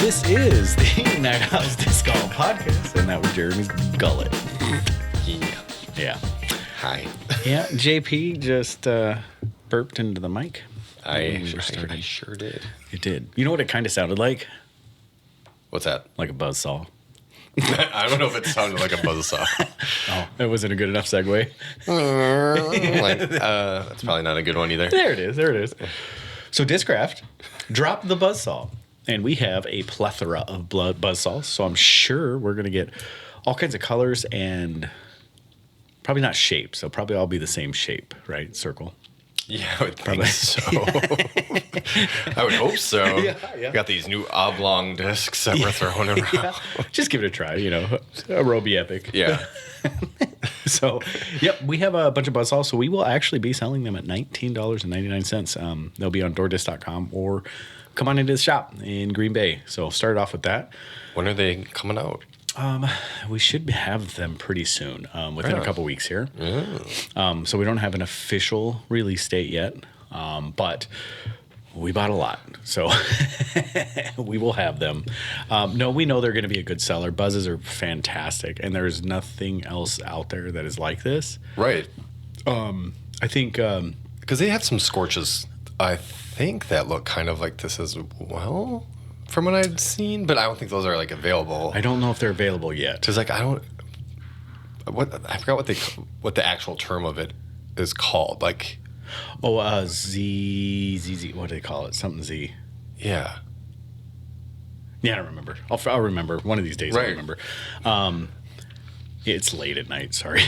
This is the Night House Disc Golf Podcast, and that was Jeremy's gullet. Yeah. Hi. Yeah, JP just burped into the mic. I sure did. It did. You know what it kind of sounded like? What's that? Like a buzzsaw. I don't know if it sounded like a buzzsaw. Oh, that wasn't a good enough segue. That's probably not a good one either. There it is. So Discraft dropped the buzzsaw, and we have a plethora of buzzsaws. So I'm sure we're going to get all kinds of colors and probably not shapes. They'll probably all be the same shape, right? Circle. Yeah, I would think so. I would hope so. Yeah. Got these new oblong discs that we're throwing around. Yeah. Just give it a try, a Roby Epic. Yeah. So, yep, we have a bunch of buzzsaws. So we will actually be selling them at $19.99. They'll be on DoorDisc.com or come on into the shop in Green Bay. So start off with that. When are they coming out? We should have them pretty soon, within a couple weeks here. Yeah. So we don't have an official release date yet, but we bought a lot, so we will have them. No, we know they're going to be a good seller. Buzzes are fantastic, and there's nothing else out there that is like this. Right. I think because they have some scorches, I think, that look kind of like this as well, from what I've seen, but I don't think those are like available. I don't know if they're available yet. Because like I forgot what the actual term of it is called. Like, Z. What do they call it? Something Z. Yeah. Yeah, I don't remember. I'll remember one of these days. Right. I'll remember. It's late at night. Sorry.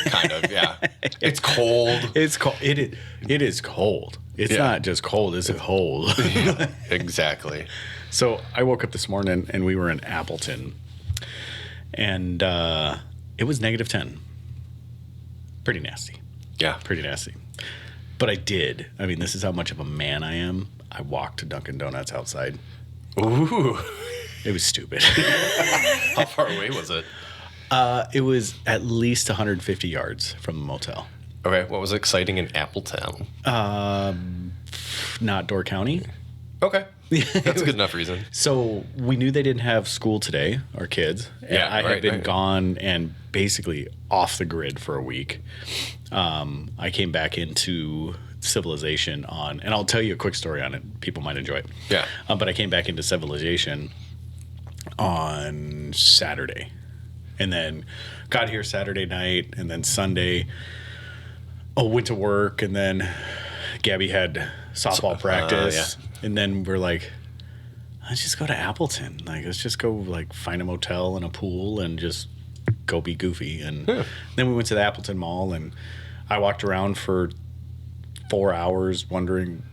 Kind of. Yeah. It's cold. It's cold. It is cold. It's not just cold. It's cold. Yeah, exactly. So I woke up this morning and we were in Appleton, and it was -10. Pretty nasty. Yeah. Pretty nasty. But I did. I mean, this is how much of a man I am. I walked to Dunkin' Donuts outside. Ooh. It was stupid. How far away was it? It was at least 150 yards from the motel. Okay. What was exciting in Appletown? Not Door County. Okay. That's a good enough reason. So we knew they didn't have school today, our kids. And Yeah, I had been right. gone and basically off the grid for a week. I came back into civilization and I'll tell you a quick story on it. People might enjoy it. Yeah. But I came back into civilization on Saturday, and then got here Saturday night, and then Sunday, went to work, and then Gabby had softball practice. And then we're like, let's just go to Appleton. Like, let's just go like find a motel and a pool and just go be goofy. And then we went to the Appleton Mall, and I walked around for 4 hours wondering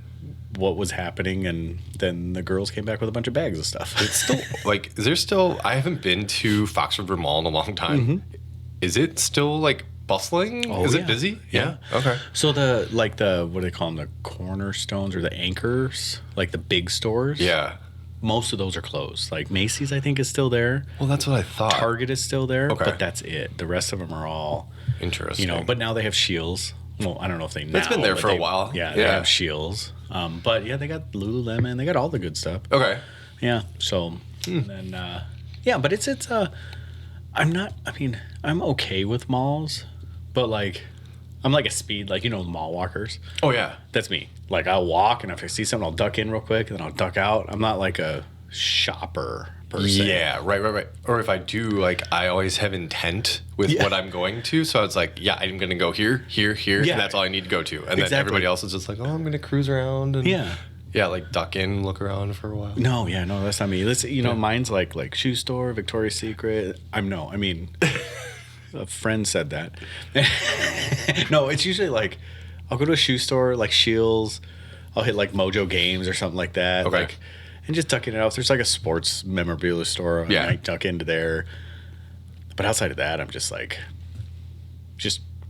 what was happening. And then the girls came back with a bunch of bags of stuff. It's still, I haven't been to Fox River Mall in a long time. Mm-hmm. Is it still like bustling? Is it busy? Yeah. Okay. So what do they call them? The cornerstones or the anchors, like the big stores. Yeah. Most of those are closed. Like Macy's, I think, is still there. Well, that's what I thought. Target is still there, Okay. but that's it. The rest of them are all, Interesting. but now they have Shields. Well, I don't know if they now. It's been there for a while. Yeah, they have Shields. But yeah, they got Lululemon. They got all the good stuff. Okay. Yeah. So, and then, but it's I'm okay with malls, but like, I'm like a speed, like, mall walkers. Oh, yeah. That's me. Like, I'll walk, and if I see something, I'll duck in real quick, and then I'll duck out. I'm not like a shopper per se. Yeah, right. Or if I do, like, I always have intent with what I'm going to. So it's like, I'm going to go here, and that's all I need to go to. And then everybody else is just like, I'm going to cruise around. And like duck in, look around for a while. No, that's not me. Let's, mine's like shoe store, Victoria's Secret. A friend said that. No, it's usually like I'll go to a shoe store like Shields. I'll hit like Mojo Games or something like that. Okay. Like, and just duck in and out. If there's like a sports memorabilia store, I might duck into there. But outside of that, I'm just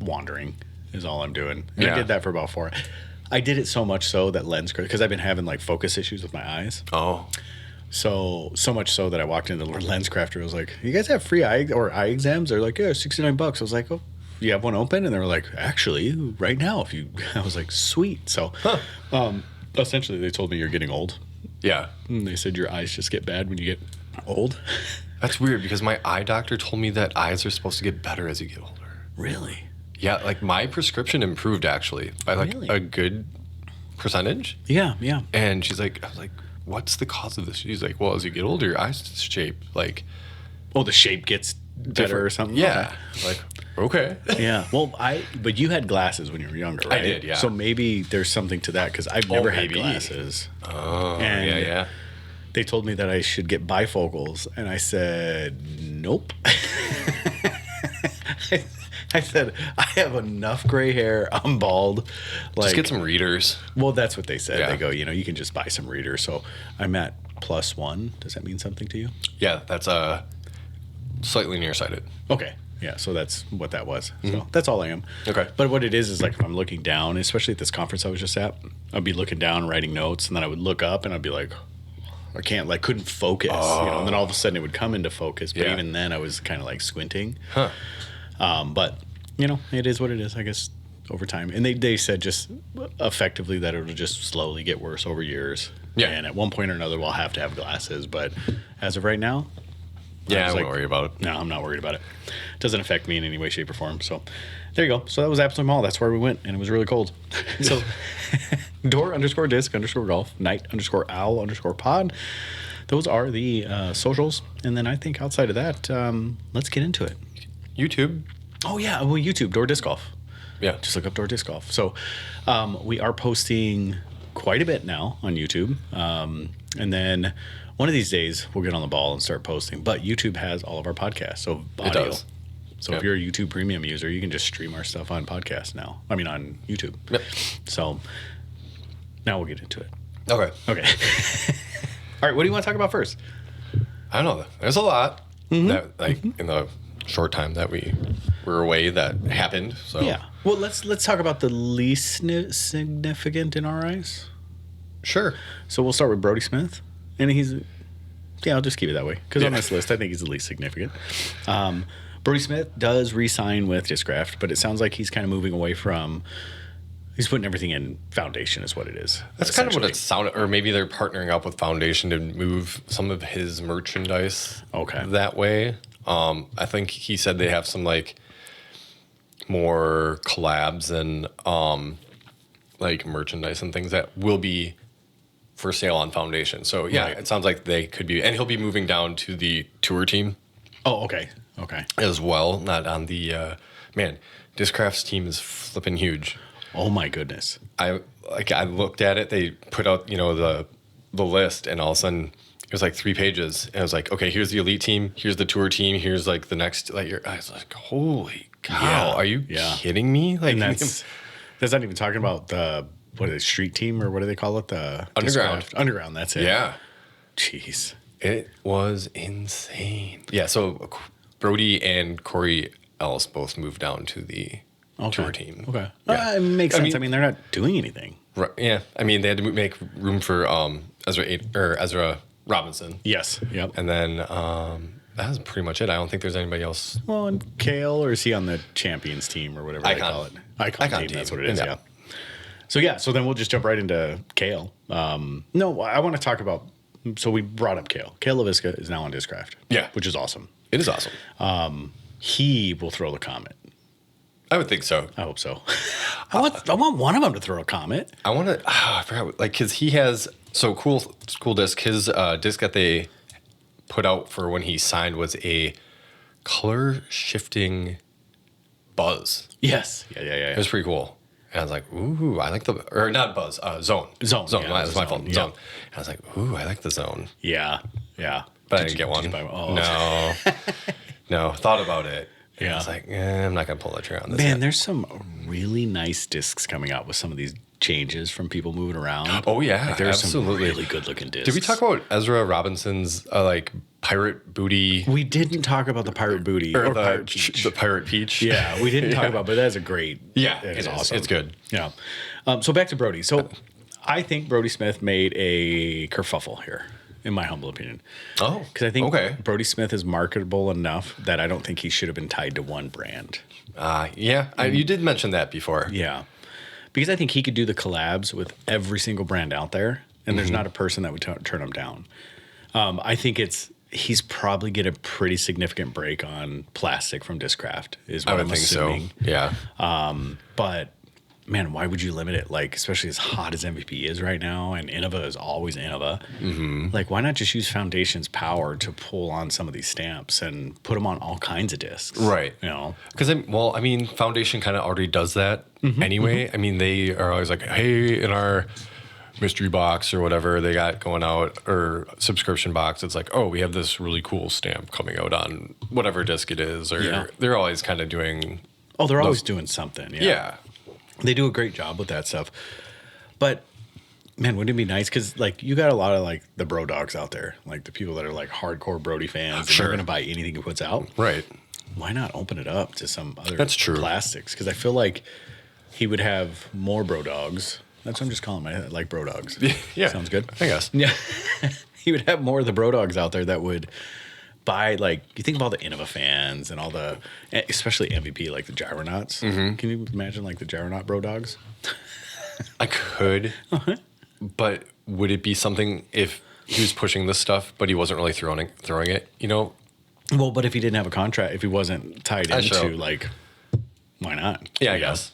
wandering is all I'm doing. And I did that for about 4 hours. I did it so much so that because I've been having like focus issues with my eyes. Oh. So much so that I walked into the LensCrafter. I was like, "You guys have free eye exams?" They're like, "Yeah, $69." I was like, "Oh, you have one open?" And they were like, "Actually, right now, if you." I was like, "Sweet." So, essentially, they told me you're getting old, Yeah. And they said your eyes just get bad when you get old. That's weird because my eye doctor told me that eyes are supposed to get better as you get older. Really? Yeah, like my prescription improved actually by like a good percentage. Yeah, yeah. And I was like, what's the cause of this? She's like, well, as you get older, your eyes shape like. Oh, the shape gets better or something? Yeah. Okay. Like, okay. Yeah. Well, but you had glasses when you were younger, right? I did, yeah. So maybe there's something to that because I've never had glasses. Oh, and yeah. They told me that I should get bifocals, and I said, nope. I said, I have enough gray hair. I'm bald. Just get some readers. Well, that's what they said. Yeah. They go, you can just buy some readers. So I'm at +1. Does that mean something to you? Yeah, that's slightly nearsighted. Okay. Yeah, so that's what that was. So that's all I am. Okay. But what it is like if I'm looking down, especially at this conference I was just at, I'd be looking down, writing notes, and then I would look up and I'd be like, couldn't focus. And then all of a sudden it would come into focus. But even then I was kind of like squinting. Huh. But, it is what it is, I guess, over time. And they said just effectively that it'll just slowly get worse over years. Yeah. And at one point or another, we'll have to have glasses. But as of right now, yeah, I won't worry about it. No, I'm not worried about it. It doesn't affect me in any way, shape, or form. So there you go. So that was Absolute Mall. That's where we went, and it was really cold. So door_disc_golf, night_owl_pod. Those are the socials. And then I think outside of that, let's get into it. YouTube. Oh, yeah. Well, YouTube, Door Disc Golf. Yeah. Just look up Door Disc Golf. So we are posting quite a bit now on YouTube. And then one of these days we'll get on the ball and start posting. But YouTube has all of our podcasts. So audio. It does. So if you're a YouTube Premium user, you can just stream our stuff on podcast now. I mean, on YouTube. Yep. So now we'll get into it. Okay. All right. What do you want to talk about first? I don't know. There's a lot that, in the short time that we were away that happened. So yeah. Well, let's talk about the least significant in our eyes. Sure. So we'll start with Brodie Smith, and I'll just keep it that way because on this list I think he's the least significant. Brodie Smith does re-sign with Discraft, but it sounds like he's kind of moving away from. He's putting everything in Foundation, is what it is. That's kind of what it sounded, or maybe they're partnering up with Foundation to move some of his merchandise. That way. I think he said they have some more collabs and merchandise and things that will be for sale on Foundation. So yeah, It sounds like they could be, and he'll be moving down to the tour team. Oh, okay. As well, not on the Discraft's team is flipping huge. Oh my goodness. I looked at it. They put out the list, and all of a sudden it was 3 pages, and I was like, okay, here's the elite team, here's the tour team, here's the next. I was like, holy cow, are you kidding me? And that's not even talking about the street team or what do they call it? The underground. Underground. That's it. Yeah. Jeez. It was insane. Yeah. So Brodie and Corey Ellis both moved down to the tour team. Okay. Yeah. It makes sense. I mean, they're not doing anything. Right. Yeah. I mean, they had to make room for Ezra Robinson. Yes. Yep. And then that's pretty much it. I don't think there's anybody else. Well, and Cale, or is he on the Champions team or whatever they call it? Icon team. That's what it is. Yeah. So then we'll just jump right into Cale. No, I want to talk about. So we brought up Cale. Cale LaVisca is now on Discraft. Yeah. Which is awesome. It is awesome. He will throw the Comet. I would think so. I hope so. I want one of them to throw a Comet. I want to. I forgot. Because he has cool disc. His disc that they put out for when he signed was a color shifting buzz. Yes. Yeah. It was pretty cool. And I was like, ooh, I like not buzz, zone. Zone. Yeah, that's my fault. Yeah. Zone. And I was like, ooh, I like the zone. Yeah. But I didn't get one. No. No, thought about it. Yeah. I was like, I'm not going to pull the trigger on this. Man, there's some really nice discs coming out with some of these changes from people moving around. Oh, yeah. There's absolutely. some really good looking discs. Did we talk about Ezra Robinson's pirate booty? We didn't talk about the pirate booty or pirate peach. The pirate peach. Yeah, we didn't talk about, but that's a great. Yeah, it's awesome. It's good. Yeah. So back to Brodie. So I think Brodie Smith made a kerfuffle here, in my humble opinion. Oh, because I think Brodie Smith is marketable enough that I don't think he should have been tied to one brand. You did mention that before. Yeah, because I think he could do the collabs with every single brand out there, and there's not a person that would turn him down. I think he's probably get a pretty significant break on plastic from Discraft is what I'm assuming. So. Yeah. But man, why would you limit it? Like, especially as hot as MVP is right now, and Innova is always Innova. Like, why not just use Foundation's power to pull on some of these stamps and put them on all kinds of discs? Right. You know? Because, I mean, Foundation kind of already does that anyway. I mean, they are always like, hey, in our mystery box or whatever they got going out, or subscription box, it's like, oh, we have this really cool stamp coming out on whatever disc it is. Or they're always kind of doing... Oh, they're always doing something. Yeah. They do a great job with that stuff. But, man, wouldn't it be nice? Because, like, you got a lot of, like, the bro dogs out there. Like, the people that are, like, hardcore Brody fans. And they're going to buy anything he puts out. Right. Why not open it up to some other plastics? Because I feel like he would have more bro dogs. That's what I'm just calling them. I like bro dogs. Yeah. Sounds good? I guess. Yeah. He would have more of the bro dogs out there that would buy, like, you think of all the Innova fans and all the, especially MVP, like the Gyronauts. Can you imagine, like, the Gyronaut bro dogs? I could, but would it be something if he was pushing this stuff, but he wasn't really throwing it, you know? Well, but if he didn't have a contract, if he wasn't tied into, like, why not? Yeah, I guess.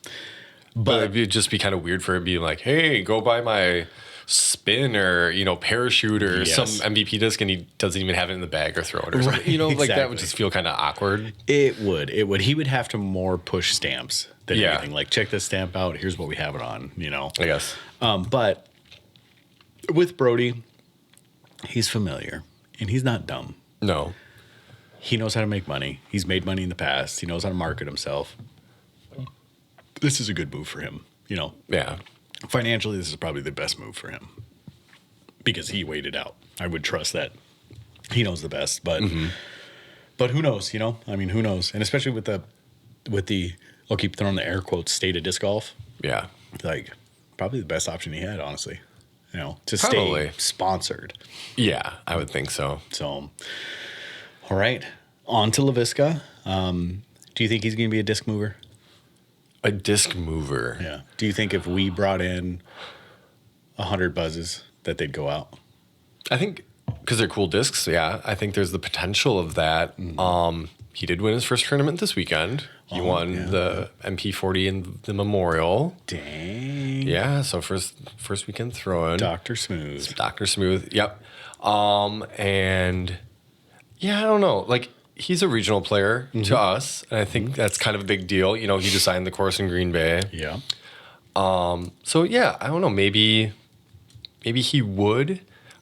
But it would just be kind of weird for it being like, hey, go buy my spin or, you know, parachute or some MVP disc, and he doesn't even have it in the bag or throw it or something. You know, like that would just feel kind of awkward. It would. He would have to more push stamps than anything. Like, check this stamp out. Here's what we have it on, you know. I guess. But with Brody, he's familiar and he's not dumb. No. He knows how to make money. He's made money in the past. He knows how to market himself. This is a good move for him, you know. Yeah. Financially, this is probably the best move for him because he waited out. I would trust that he knows the best, but who knows? You know, I mean, who knows? And especially with the I'll keep throwing the air quotes, state of disc golf. Yeah, like probably the best option he had, honestly. You know, to stay sponsored. Yeah, I would think so. So, all right, on to LaVisca. Do you think he's going to be a disc mover? A disc mover. Yeah. Do you think if we brought in 100 buzzes that they'd go out? I think because they're cool discs. Yeah, I think there's the potential of that. He did win his first tournament this weekend. He won the MP40 in the Memorial. Dang. Yeah. So first weekend throwing. Dr. Smooth. Dr. Smooth. Yep. And yeah, I don't know. Like, he's a regional player to us, and I think that's kind of a big deal. You know, he designed the course in Green Bay. Yeah. So yeah, I don't know. Maybe he would.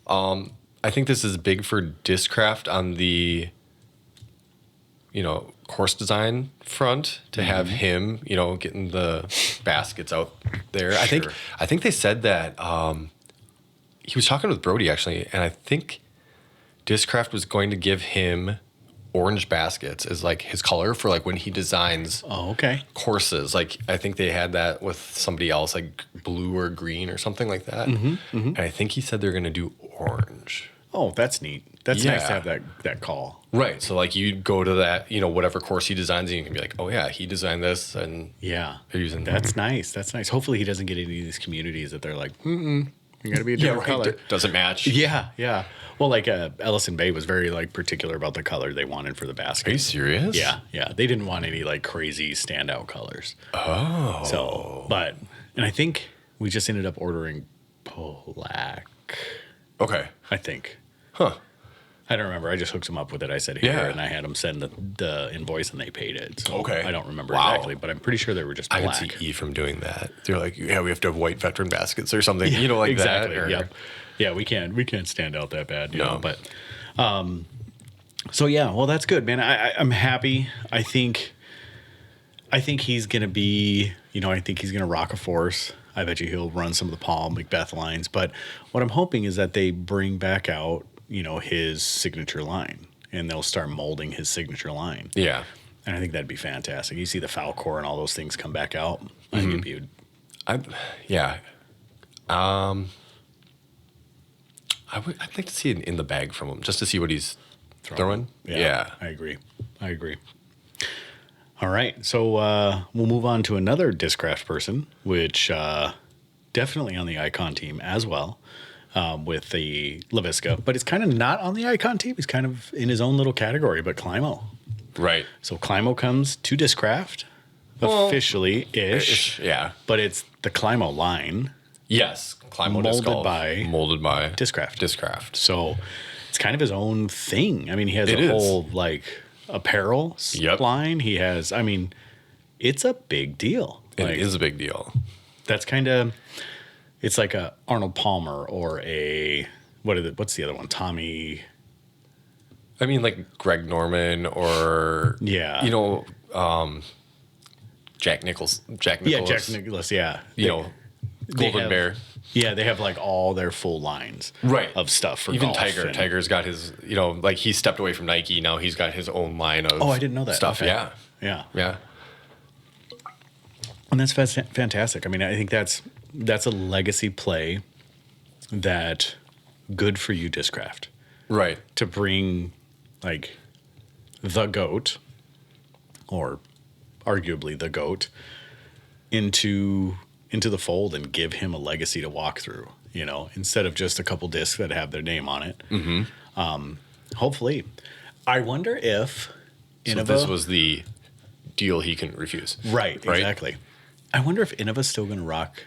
I think this is big for Discraft on the, you know, course design front to have him, you know, getting the baskets out there. Sure. I think they said that he was talking with Brody actually, and I think Discraft was going to give him orange baskets as like his color for like when he designs courses. Like I think they had that with somebody else, like blue or green or something like that. And I think he said they're going to do orange. Oh, that's neat. That's nice to have that call. Right. So like you go to that, you know, whatever course he designs, and you can be like, oh yeah, he designed this, and they're using that's nice. That's nice. Hopefully he doesn't get any of these communities that they're like, you got to be a different color. Doesn't match. Yeah. Well, like Ellison Bay was very like particular about the color they wanted for the basket. Are you serious? Yeah. They didn't want any like crazy standout colors. Oh. So, and I think we just ended up ordering black. Okay. I think. Huh. I don't remember. I just hooked them up with it. I said here, and I had them send the invoice, and they paid it. So I don't remember exactly, but I'm pretty sure they were just black. I could see from doing that. They're like, yeah, we have to have white veteran baskets or something, you know, like that. Yep. Yeah, we can't stand out that bad, you know. But so yeah, well, that's good, man. I'm happy. I think he's gonna be, you know, I think he's gonna rock a force. I bet you he'll run some of the Paul Macbeth lines. But what I'm hoping is that they bring back out, you know, his signature line, and they'll start molding his signature line. Yeah. And I think that'd be fantastic. You see the Falcor and all those things come back out. I think it'd be. I'd like to see it in the bag from him, just to see what he's throwing. Yeah. I agree. All right. So we'll move on to another Discraft person, which definitely on the Icon team as well. with the LaVisca, but it's kind of not on the Icon team. He's kind of in his own little category, but Climo. Right. So Climo comes to Discraft, officially-ish. Yeah. But it's the Climo line. Yes. Climo molded by Discraft. So it's kind of his own thing. I mean, he has whole, like, apparel line. He has, I mean, it's a big deal. It is a big deal. That's kind of... It's like a Arnold Palmer or a what's the other one? Tommy. I mean, like Greg Norman or Jack Nichols. Yeah, Jack Nicholas. Yeah, Golden Bear. Yeah, they have like all their full lines of stuff for even golf. Tiger. Tiger's got his like he stepped away from Nike. Now he's got his own line of I didn't know that stuff. Okay. Yeah. And that's fantastic. I mean, I think that's a legacy play that good for you, Discraft. Right. To bring, like, the GOAT, or arguably the GOAT, into the fold and give him a legacy to walk through, instead of just a couple discs that have their name on it. Mm-hmm. Hopefully. I wonder if Innova... So this was the deal he couldn't refuse. Right, exactly. I wonder if Innova's still going to rock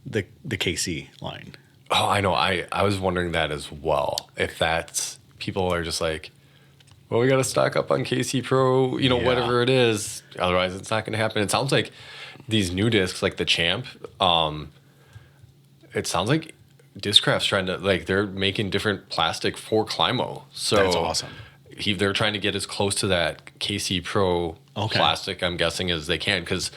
the KC line. Oh, I know. I was wondering that as well. If that's people are just like, well, we got to stock up on KC Pro, whatever it is. Otherwise, it's not going to happen. It sounds like these new discs, like the Champ, it sounds like Discraft's trying to, like, they're making different plastic for Climo. So that's awesome. They're trying to get as close to that KC Pro plastic, I'm guessing, as they can. Because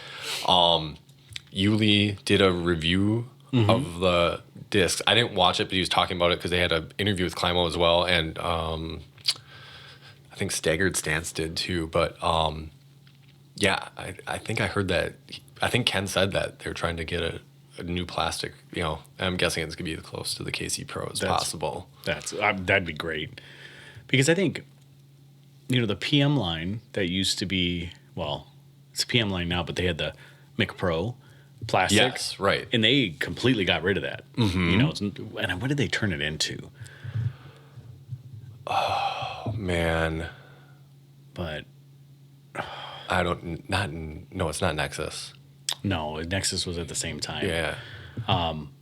Yuli did a review of the discs. I didn't watch it, but he was talking about it because they had an interview with Climo as well. And I think Staggered Stance did too. But yeah, I think I heard that. I think Ken said that they're trying to get a new plastic, and I'm guessing it's going to be as close to the KC Pro as possible. That'd be great. Because I think, the PM line that used to be, well, it's a PM line now, but they had the Mic Pro plastic. Yes, right. And they completely got rid of that. Mm-hmm. And what did they turn it into? Oh, man. But I don't, no, it's not Nexus. No, Nexus was at the same time. Yeah.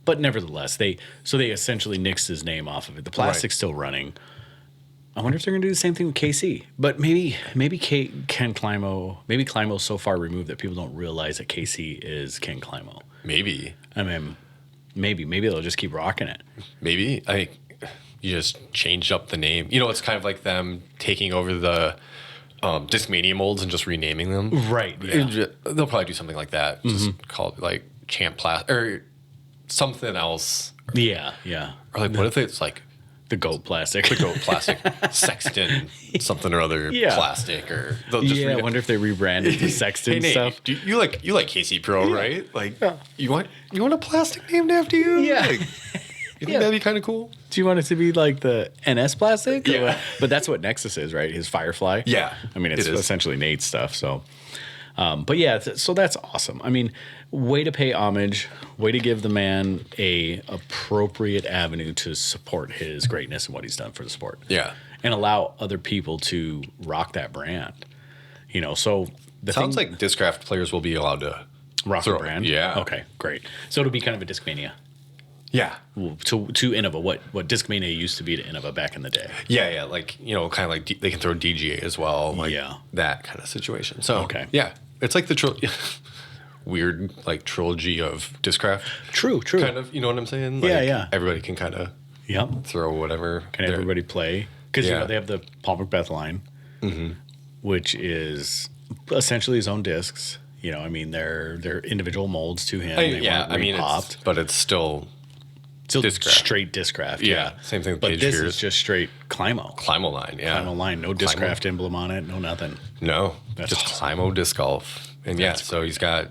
But nevertheless, they essentially nixed his name off of it. The plastic's still running. I wonder if they're going to do the same thing with KC. But maybe Climo's so far removed that people don't realize that KC is Ken Climo. Maybe. I mean, maybe they'll just keep rocking it. Maybe. You just changed up the name. It's kind of like them taking over the Discmania molds and just renaming them. Right. Yeah. They'll probably do something like that. Just call it like Champ Plastic or something else. Yeah. Yeah. Or like, what if it's like the GOAT plastic? The GOAT plastic. Sexton something or other plastic. Or they'll just I wonder if they rebranded the Sexton hey, Nate, stuff. You like KC Pro, right? Like you want a plastic named after you? Yeah. Like, you think that'd be kind of cool? Do you want it to be like the NS plastic? Yeah. But that's what Nexus is, right? His Firefly. Yeah. I mean, it's essentially Nate's stuff. So, but yeah, so that's awesome. I mean, way to pay homage, way to give the man a appropriate avenue to support his greatness and what he's done for the sport. Yeah. And allow other people to rock that brand. So sounds like Discraft players will be allowed to rock the brand. Yeah. Okay, great. So it'll be kind of a Discmania. Yeah. To Innova, what Discmania used to be to Innova back in the day. Yeah, like, kind of like they can throw DGA as well. Like that kind of situation. So, yeah. It's like the weird, like, trilogy of Discraft. True. Kind of, you know what I'm saying? Like, yeah. Everybody can kind of throw whatever. Can everybody play? Because, they have the Paul Macbeth line, which is essentially his own discs. I mean, they're individual molds to him. But it's still Discraft. Straight Discraft. Yeah. Same thing with But Page this Fears. is just straight Climo. Climo line, yeah. Climo line. No Discraft emblem on it. No nothing. No. That's just awesome. Climo Disc Golf. And so he's got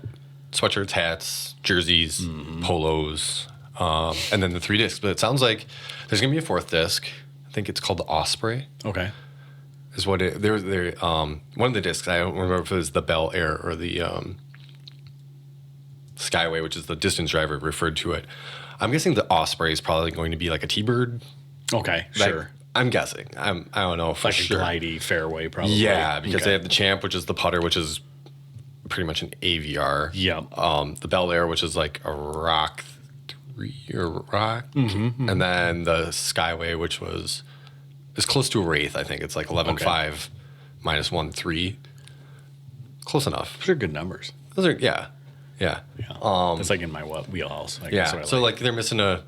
sweatshirts, hats, jerseys, polos, and then the 3 discs. But it sounds like there's going to be a 4th disc. I think it's called the Osprey. Okay. Is what it... one of the discs, I don't remember if it was the Bel Air or the... Skyway, which is the distance driver, referred to it. I'm guessing the Osprey is probably going to be like a T-bird. Okay, like, sure. I'm guessing. I don't know for like sure. a glidey fairway, probably. Yeah, because they have the Champ, which is the putter, which is pretty much an AVR. Yep. The Bel Air, which is like a rock 3 or rock, and then the Skyway, which is close to a Wraith. I think it's like 11.5 minus 1.3. Close enough. Those are good numbers. Those are yeah. That's like in my wheelhouse. So like they're missing a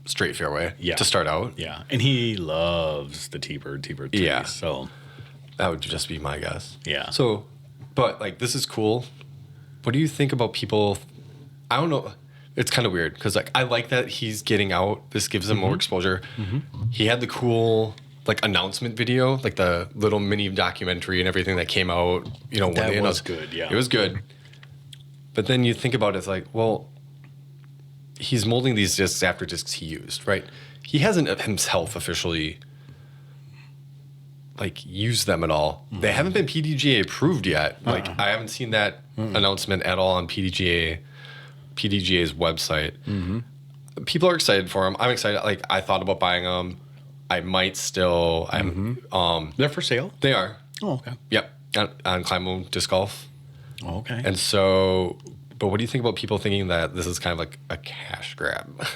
straight fairway to start out. Yeah, and he loves the T-bird trees. Yeah. So that would just be my guess. Yeah. So, but like this is cool. What do you think about people? I don't know. It's kind of weird because like I like that he's getting out. This gives him more exposure. He had the cool like announcement video, like the little mini documentary and everything that came out. You know, that was good. Yeah, it was good. But then you think about it, it's like, well, he's molding these discs after discs he used, right? He hasn't himself officially like used them at all. They haven't been PDGA approved yet. Like I haven't seen that announcement at all on PDGA's website. People are excited for him. I'm excited. Like I thought about buying them. I might still. They're for sale? They are. Oh, okay. Yep. On Climo Disc Golf. Oh, okay. And so, but what do you think about people thinking that this is kind of like a cash grab?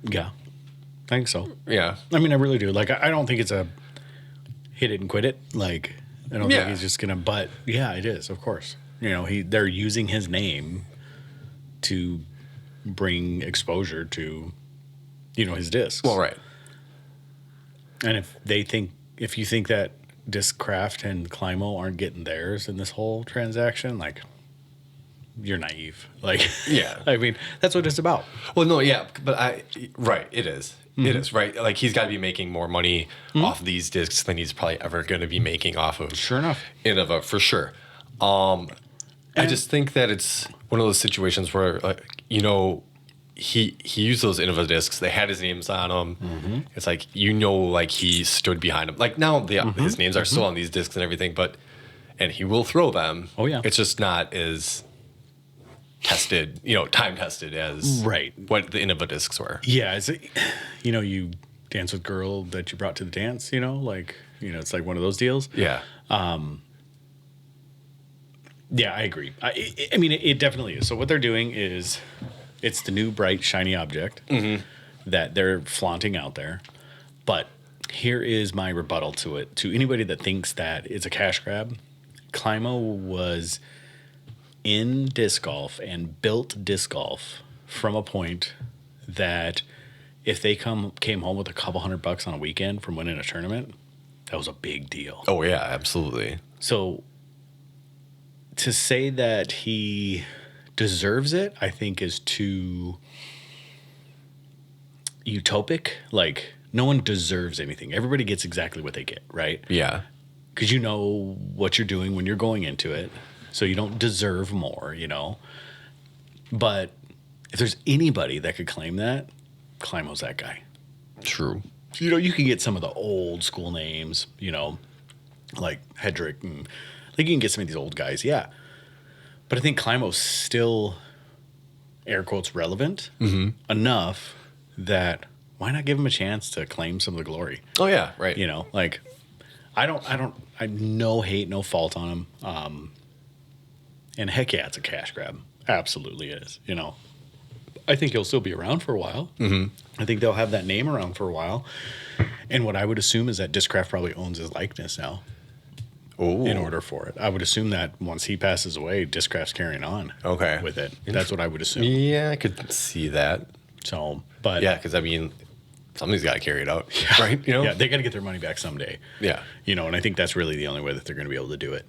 Yeah, I think so. Yeah. I mean, I really do. Like, I don't think it's a hit it and quit it. Like, I don't think he's just gonna. But yeah, it is. Of course, you know, they're using his name to bring exposure to, you know, his discs. Well, right. And if you think that Discraft and Climo aren't getting theirs in this whole transaction, like, you're naive. Like, yeah. I mean, that's what it's about. Well, no, yeah, but right, it is. It is, right? Like, he's got to be making more money off these discs than he's probably ever going to be making off of Sure enough. Innova, for sure. I just think that it's one of those situations where, like, you know, he used those Innova discs. They had his names on them. It's like, you know, like he stood behind them. Like now his names are still on these discs and everything, and he will throw them. Oh, yeah. It's just not as tested, you know, time tested as what the Innova discs were. Yeah. It's, you know, you dance with girl that you brought to the dance, you know, like, you know, it's like one of those deals. Yeah. Yeah, I agree. I mean, it definitely is. So what they're doing is, it's the new bright shiny object that they're flaunting out there. But here is my rebuttal to it. To anybody that thinks that it's a cash grab, Climo was in disc golf and built disc golf from a point that if they came home with a couple $100 on a weekend from winning a tournament, that was a big deal. Oh, yeah, absolutely. So to say that he deserves it, I think, is too utopic. Like, no one deserves anything. Everybody gets exactly what they get, right? Yeah. Because you know what you're doing when you're going into it. So you don't deserve more, you know? But if there's anybody that could claim that, Climo's that guy. True. You know, you can get some of the old school names, you know, like Hedrick, and like you can get some of these old guys, yeah. But I think Climo's still, air quotes, relevant enough that why not give him a chance to claim some of the glory? Oh, yeah, right. You know, like, I no hate, no fault on him. And heck yeah, it's a cash grab. Absolutely is, you know. I think he'll still be around for a while. I think they'll have that name around for a while. And what I would assume is that Discraft probably owns his likeness now. Ooh. In order for it. I would assume that once he passes away, Discraft's carrying on with it. That's what I would assume. Yeah, I could see that. So, but... Yeah, because, I mean, somebody's got to carry it out, right? You know? Yeah, they got to get their money back someday. Yeah. You know, and I think that's really the only way that they're going to be able to do it.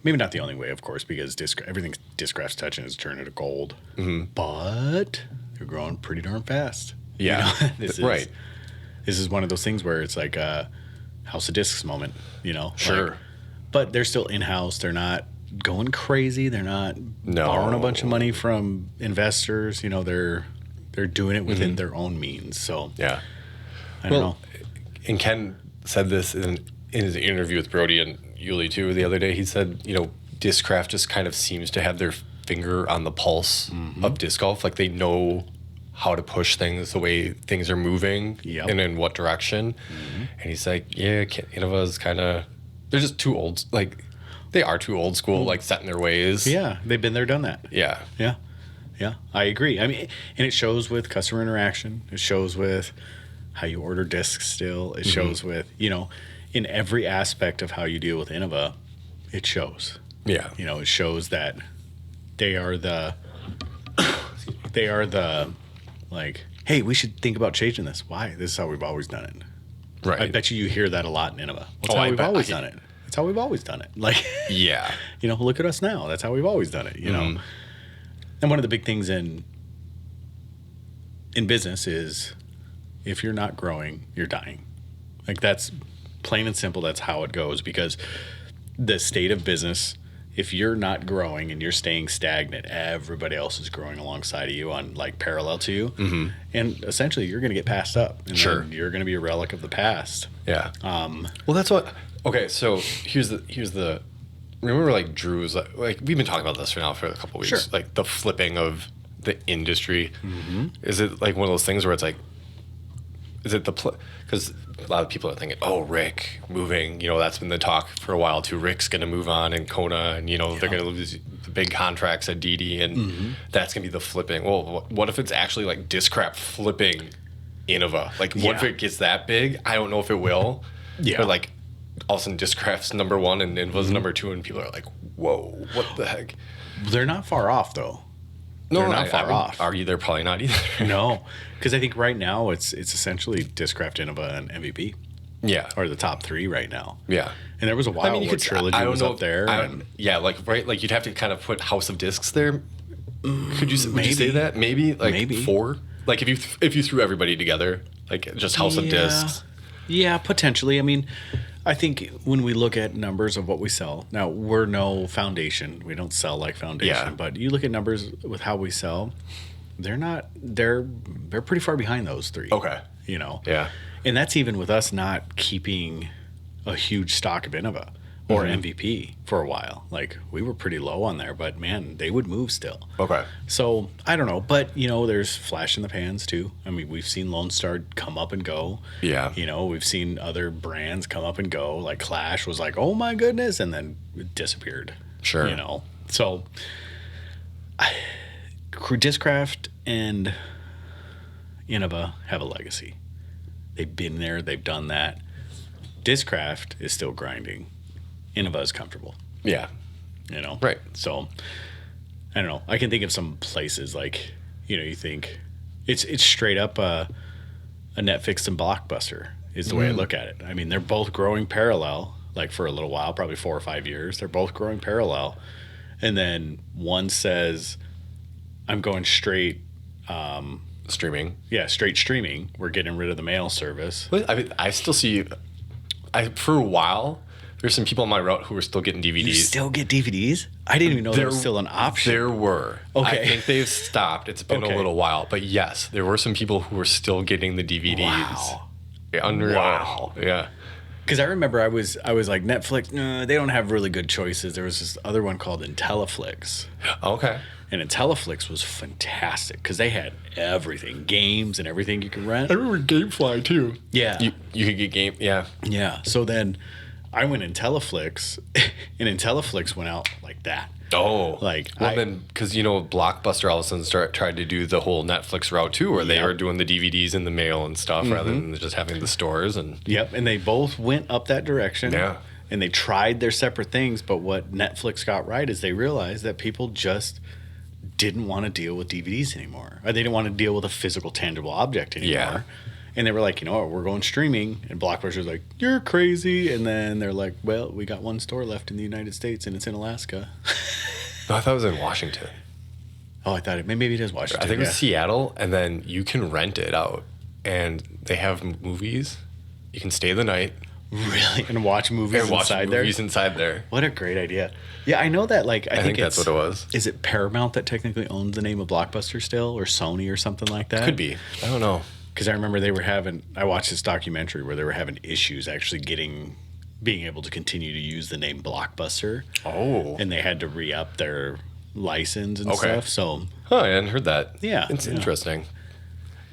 Maybe not the only way, of course, because everything Discraft's touching is turning to gold. But they're growing pretty darn fast. Yeah, you know? This is one of those things where it's like a House of Discs moment, you know? Sure. Like, but they're still in-house. They're not going crazy. They're not borrowing a bunch of money from investors. You know, they're doing it within their own means. So, yeah. I don't know. And Ken said this in his interview with Brody and Yuli, too, the other day. He said, you know, Discraft just kind of seems to have their finger on the pulse of disc golf. Like they know how to push things, the way things are moving, and in what direction. And he's like, yeah, Innova's kind of, they're just too old. Like they are too old school, like set in their ways. Yeah, they've been there, done that. Yeah. Yeah, I agree. I mean, and it shows with customer interaction. It shows with how you order discs still. It shows with, in every aspect of how you deal with Innova, it shows. Yeah. It shows that they are the like, hey, we should think about changing this. Why? This is how we've always done it. Right. I bet you hear that a lot in Innova. That's how we've always done it. That's how we've always done it. Like, yeah. Look at us now. That's how we've always done it, know. And one of the big things in business is if you're not growing, you're dying. Like that's plain and simple. That's how it goes, because the state of business, if you're not growing and you're staying stagnant, everybody else is growing alongside of you on like parallel to you. And essentially you're going to get passed up. And then you're going to be a relic of the past. Yeah. Well, that's what, okay. So here's the, remember like Drew's, like we've been talking about this for a couple of weeks, like the flipping of the industry. Is it like one of those things where it's like, is it because a lot of people are thinking, oh, Rick moving, that's been the talk for a while too. Rick's going to move on and Kona, and they're going to lose the big contracts at DD, and that's going to be the flipping. Well, what if it's actually like Discraft flipping Innova? Like what if it gets that big? I don't know if it will. Yeah. But like all of a sudden Discraft's number one and Innova's number two, and people are like, whoa, what the heck? They're not far off though. No, they're not far off. Argue they're probably not either. No, because I think right now it's essentially Discraft, Innova, and MVP. Yeah, are the top three right now. Yeah, and there was a while where Trilogy was up there. Like you'd have to kind of put House of Discs there. Would you say that? Maybe 4. Like if you threw everybody together, like just House of Discs. Yeah, potentially. I mean, I think when we look at numbers of what we sell, now we're no foundation. We don't sell like foundation, but you look at numbers with how we sell, they're pretty far behind those 3. Okay. Yeah. And that's even with us not keeping a huge stock of Innova or MVP for a while. Like we were pretty low on there, but man, they would move still. Okay. So I don't know, but there's flash in the pans too. I mean, we've seen Lone Star come up and go. Yeah. We've seen other brands come up and go. Like Clash was like, oh my goodness, and then it disappeared. Sure. So Discraft and Innova have a legacy. They've been there. They've done that. Discraft is still grinding. Innova is comfortable. Yeah. Right. So I don't know. I can think of some places like, you think it's straight up a Netflix and Blockbuster is the way I look at it. I mean, they're both growing parallel, like for a little while, probably 4 or 5 years. They're both growing parallel. And then one says, I'm going straight streaming. Yeah, straight streaming. We're getting rid of the mail service. I mean, I still see, for a while, there's some people on my route who are still getting DVDs. You still get DVDs? I didn't even know there was still an option. There were. Okay. I think they've stopped. It's been a little while. But yes, there were some people who were still getting the DVDs. Wow. Yeah, wow. Yeah. Because I remember I was like, Netflix, no, they don't have really good choices. There was this other one called Intelliflix. Okay. And Intelliflix was fantastic because they had everything, games and everything you could rent. I remember GameFly too. Yeah. You could get game, yeah. Yeah. So then I went Intelliflix, and Intelliflix went out like that. Oh. Then, because, Blockbuster all of a sudden tried to do the whole Netflix route too, where they were doing the DVDs in the mail and stuff rather than just having the stores. Yep. And they both went up that direction. Yeah. And they tried their separate things, but what Netflix got right is they realized that people just didn't want to deal with DVDs anymore. Or they didn't want to deal with a physical, tangible object anymore. Yeah. And they were like, we're going streaming. And Blockbuster's like, you're crazy. And then they're like, well, we got one store left in the United States, and it's in Alaska. No, I thought it was in Washington. Oh, I thought maybe it is Washington. I think it was Seattle, and then you can rent it out. And they have movies. You can stay the night. Really? And watch movies inside there? Inside there. What a great idea. Yeah, I know that, I think that's what it was. Is it Paramount that technically owns the name of Blockbuster still, or Sony or something like that? Could be. I don't know. Because I remember I watched this documentary where they were having issues actually being able to continue to use the name Blockbuster. Oh. And they had to re-up their license and stuff. So, I hadn't heard that. Yeah, it's interesting.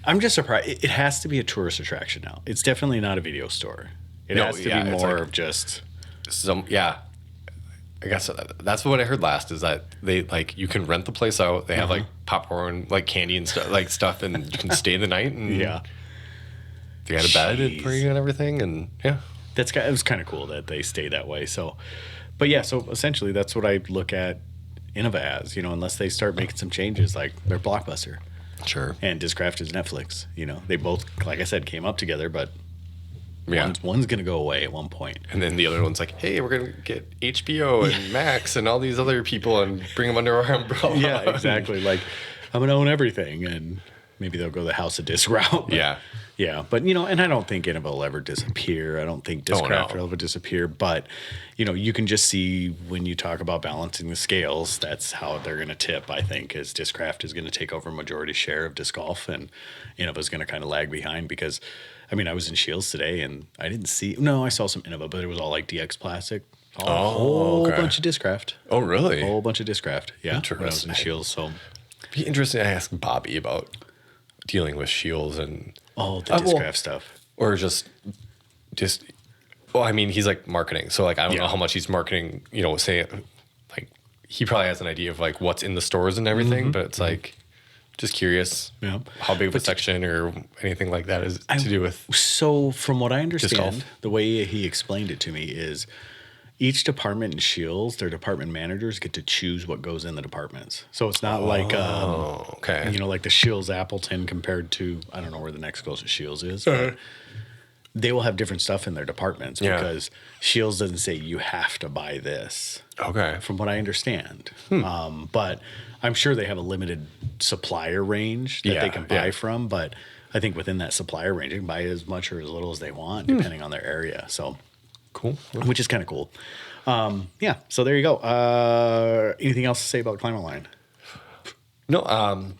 I'm just surprised. It has to be a tourist attraction now. It's definitely not a video store. It has to be more of just some. Yeah, I guess that's what I heard last is that they like you can rent the place out. They have like popcorn, like candy and stuff, and you can stay the night. And they got a bed for you and everything, and it was kind of cool that they stay that way. So, but yeah, so essentially that's what I look at Innova as. Unless they start making some changes, like they're Blockbuster. Sure. And Discraft is Netflix. They both, like I said, came up together, but one's going to go away at one point. And then the other one's like, hey, we're going to get HBO and Max and all these other people and bring them under our umbrella. Yeah, exactly. Like, I'm going to own everything. And maybe they'll go the House of Disc route. But, yeah. But, and I don't think Innova will ever disappear. I don't think Discraft will ever disappear. But, you can just see when you talk about balancing the scales, that's how they're going to tip, I think, is Discraft is going to take over a majority share of disc golf. And Innova's going to kind of lag behind because, I was in Shields today and I saw some Innova, but it was all like DX plastic. A whole bunch of Discraft. Oh, really? A whole bunch of Discraft. Yeah. Interesting. When I was in Shields. So, it'd be interesting to ask Bobby about dealing with Shields and the Discraft stuff. Or just he's like marketing. So like I don't know how much he's marketing, say like he probably has an idea of like what's in the stores and everything, but it's like just curious how big of a section or anything like that is to do with. So from what I understand, the way he explained it to me is each department in Shields, their department managers get to choose what goes in the departments. So it's not like, like the Shields Appleton compared to, I don't know where the next closest Shields is. But they will have different stuff in their departments because Shields doesn't say you have to buy this. Okay. From what I understand. But I'm sure they have a limited supplier range that they can buy from. But I think within that supplier range, they can buy as much or as little as they want, depending on their area. So. Cool. Which is kind of cool. So there you go. Anything else to say about Climo line? No, I'm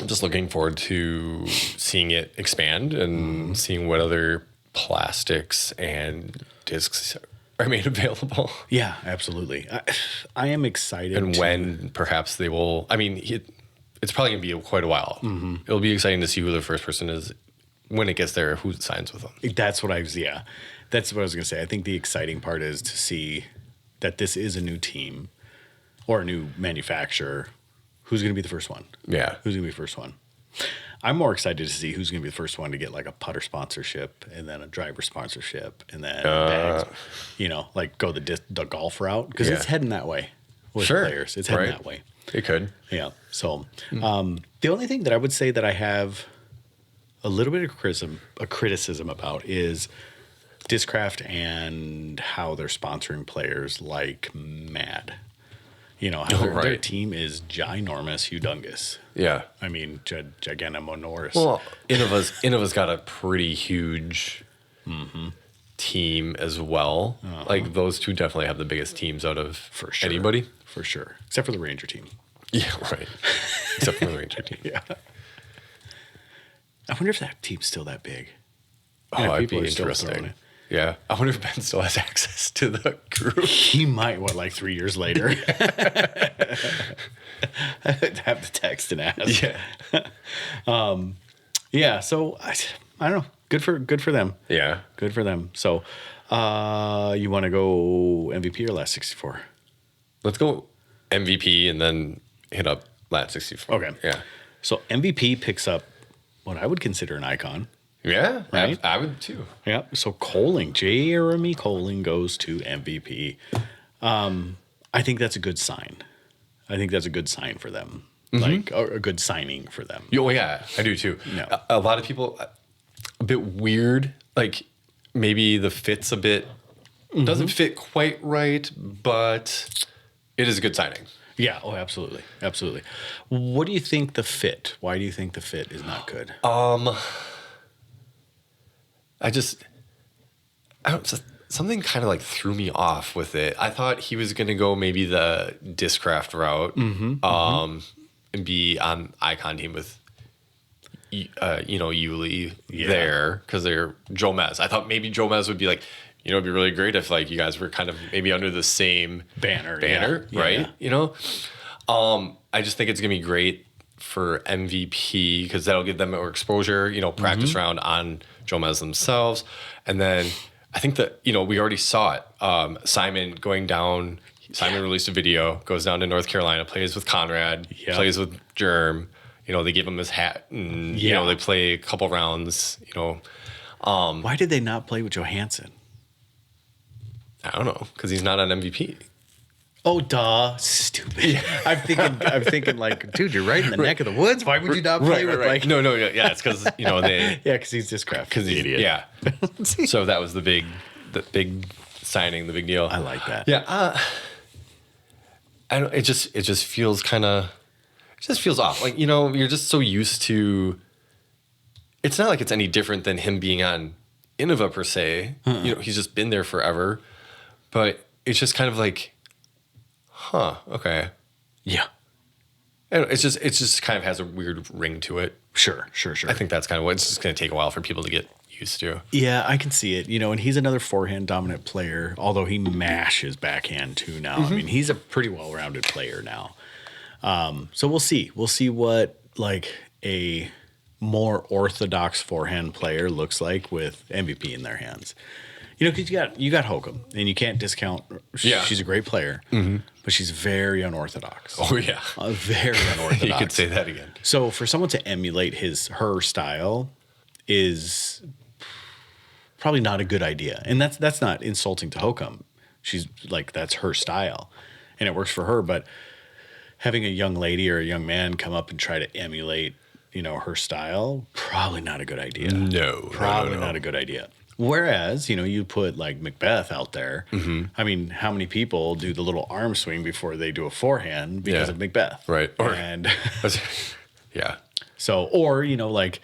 just looking forward to seeing it expand and seeing what other plastics and discs are made available. Yeah, absolutely. I am excited. And when perhaps they will, it's probably going to be quite a while. Mm-hmm. It'll be exciting to see who the first person is when it gets there, who signs with them. That's what I was going to say. I think the exciting part is to see that this is a new team or a new manufacturer. Who's going to be the first one? Yeah. Who's going to be the first one? I'm more excited to see who's going to be the first one to get like a putter sponsorship and then a driver sponsorship and then bags, like go the golf route because it's heading that way with players. It's heading that way. It could. Yeah. So the only thing that I would say that I have a little bit of criticism about is Discraft and how they're sponsoring players like mad. Their team is ginormous, humongous. Yeah. Gigantomonorous. Well, Innova's got a pretty huge team as well. Like those two definitely have the biggest teams out of anybody. For sure. Except for the Ranger team. Yeah, right. Except for the Ranger team. Yeah. I wonder if that team's still that big. That'd be interesting. Yeah. I wonder if Ben still has access to the group. He might, like 3 years later? I'd have to text and ask. Yeah. So, I don't know. Good for them. Yeah. Good for them. So, you want to go MVP or last 64? Let's go MVP and then hit up last 64. Okay. Yeah. So, MVP picks up what I would consider an icon. Yeah, right? I would too. Yeah. So Jeremy Coling goes to MVP. I think that's a good sign. I think that's a good sign for them. Like a good signing for them. Oh yeah, I do too. Yeah. A lot of people, a bit weird. Like maybe the fit's a bit doesn't fit quite right, but it is a good signing. Yeah. Oh, absolutely. Absolutely. What do you think the fit? Why do you think the fit is not good? Something kind of like threw me off with it. I thought he was going to go maybe the Discraft route, and be on Icon team with, Yuli there because they're Joe Mez. I thought maybe Joe Mez would be like, it'd be really great if like you guys were kind of maybe under the same banner, right? Yeah. I just think it's gonna be great for MVP because that'll give them more exposure. Practice round on Jomez themselves, and then I think that we already saw it. Simon going down. Simon released a video, goes down to North Carolina, plays with Conrad, plays with Jerm. They give him his hat, and they play a couple rounds. Why did they not play with Johansson? I don't know, because he's not on MVP. Oh, duh. Stupid. Yeah. I'm thinking like, dude, you're right in the neck of the woods. Why would you not play with like... No, yeah, it's because, they... Yeah, because he's Discraft. Because he's idiot. Yeah. So that was the big signing, the big deal. I like that. Yeah. I don't, it just feels kind of... It just feels off. Like, you're just so used to... It's not like it's any different than him being on Innova per se. He's just been there forever. But it's just kind of like... Huh. Okay. Yeah. It's just kind of has a weird ring to it. Sure. I think that's kind of what it's just going to take a while for people to get used to. Yeah, I can see it. And he's another forehand dominant player, although he mashes backhand too now. I mean, he's a pretty well-rounded player now. So we'll see. We'll see what like a more orthodox forehand player looks like with MVP in their hands. Because you got Hokum, and you can't discount. She's a great player, but she's very unorthodox. Oh yeah, very unorthodox. You could say that again. So for someone to emulate her style is probably not a good idea, and that's not insulting to Hokum. She's like that's her style, and it works for her. But having a young lady or a young man come up and try to emulate, her style, probably not a good idea. No, probably not a good idea. Whereas, you put like Macbeth out there. I mean, how many people do the little arm swing before they do a forehand because of Macbeth? Right. Yeah. So, or, like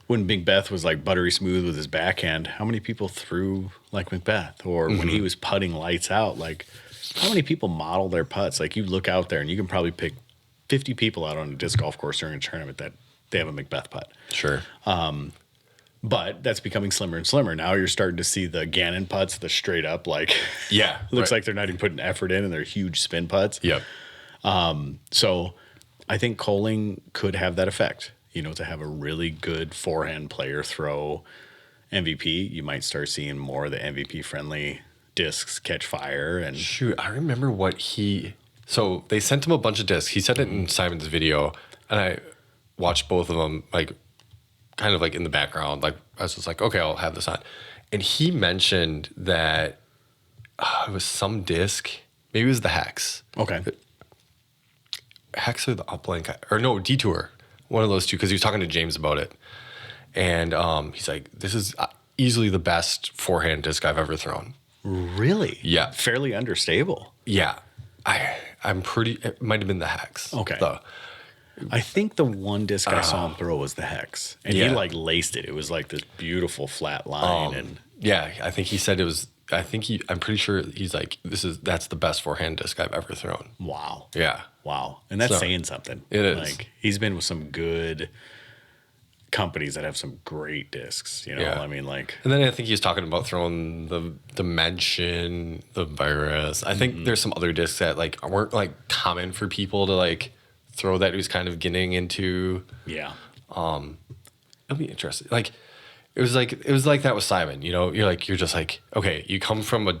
when Macbeth was like buttery smooth with his backhand, how many people threw like Macbeth? Or when he was putting lights out, like how many people model their putts? Like you look out there and you can probably pick 50 people out on a disc golf course during a tournament that they have a Macbeth putt. Sure. But that's becoming slimmer and slimmer. Now you're starting to see the Gannon putts, the straight up, like, looks like they're not even putting effort in, and they're huge spin putts. Yep. So I think Coling could have that effect, to have a really good forehand player throw MVP. You might start seeing more of the MVP friendly discs catch fire. And shoot, I remember so they sent him a bunch of discs. He said it in Simon's video, and I watched both of them, like, kind of like in the background, like I was just like, okay, I'll have this on. And he mentioned that it was some disc, maybe it was the Hex. Okay. Hex or the Uplink, or no, Detour, one of those two, because he was talking to James about it. And he's like, this is easily the best forehand disc I've ever thrown. Really? Yeah. Fairly understable. Yeah. I'm pretty, it might have been the Hex. Okay. I think the one disc I saw him throw was the Hex, and he like laced it. It was like this beautiful flat line, and I think he said it was. I'm pretty sure he's like, that's the best forehand disc I've ever thrown. Wow. Yeah. Wow, and that's saying something. It is. Like he's been with some good companies that have some great discs. I mean, like. And then I think he was talking about throwing the Dimension, the Virus. I think there's some other discs that like weren't like common for people to like throw that he was kind of getting into. Yeah. It'll be interesting. Like it was like that with Simon, you're just like, okay, you come from a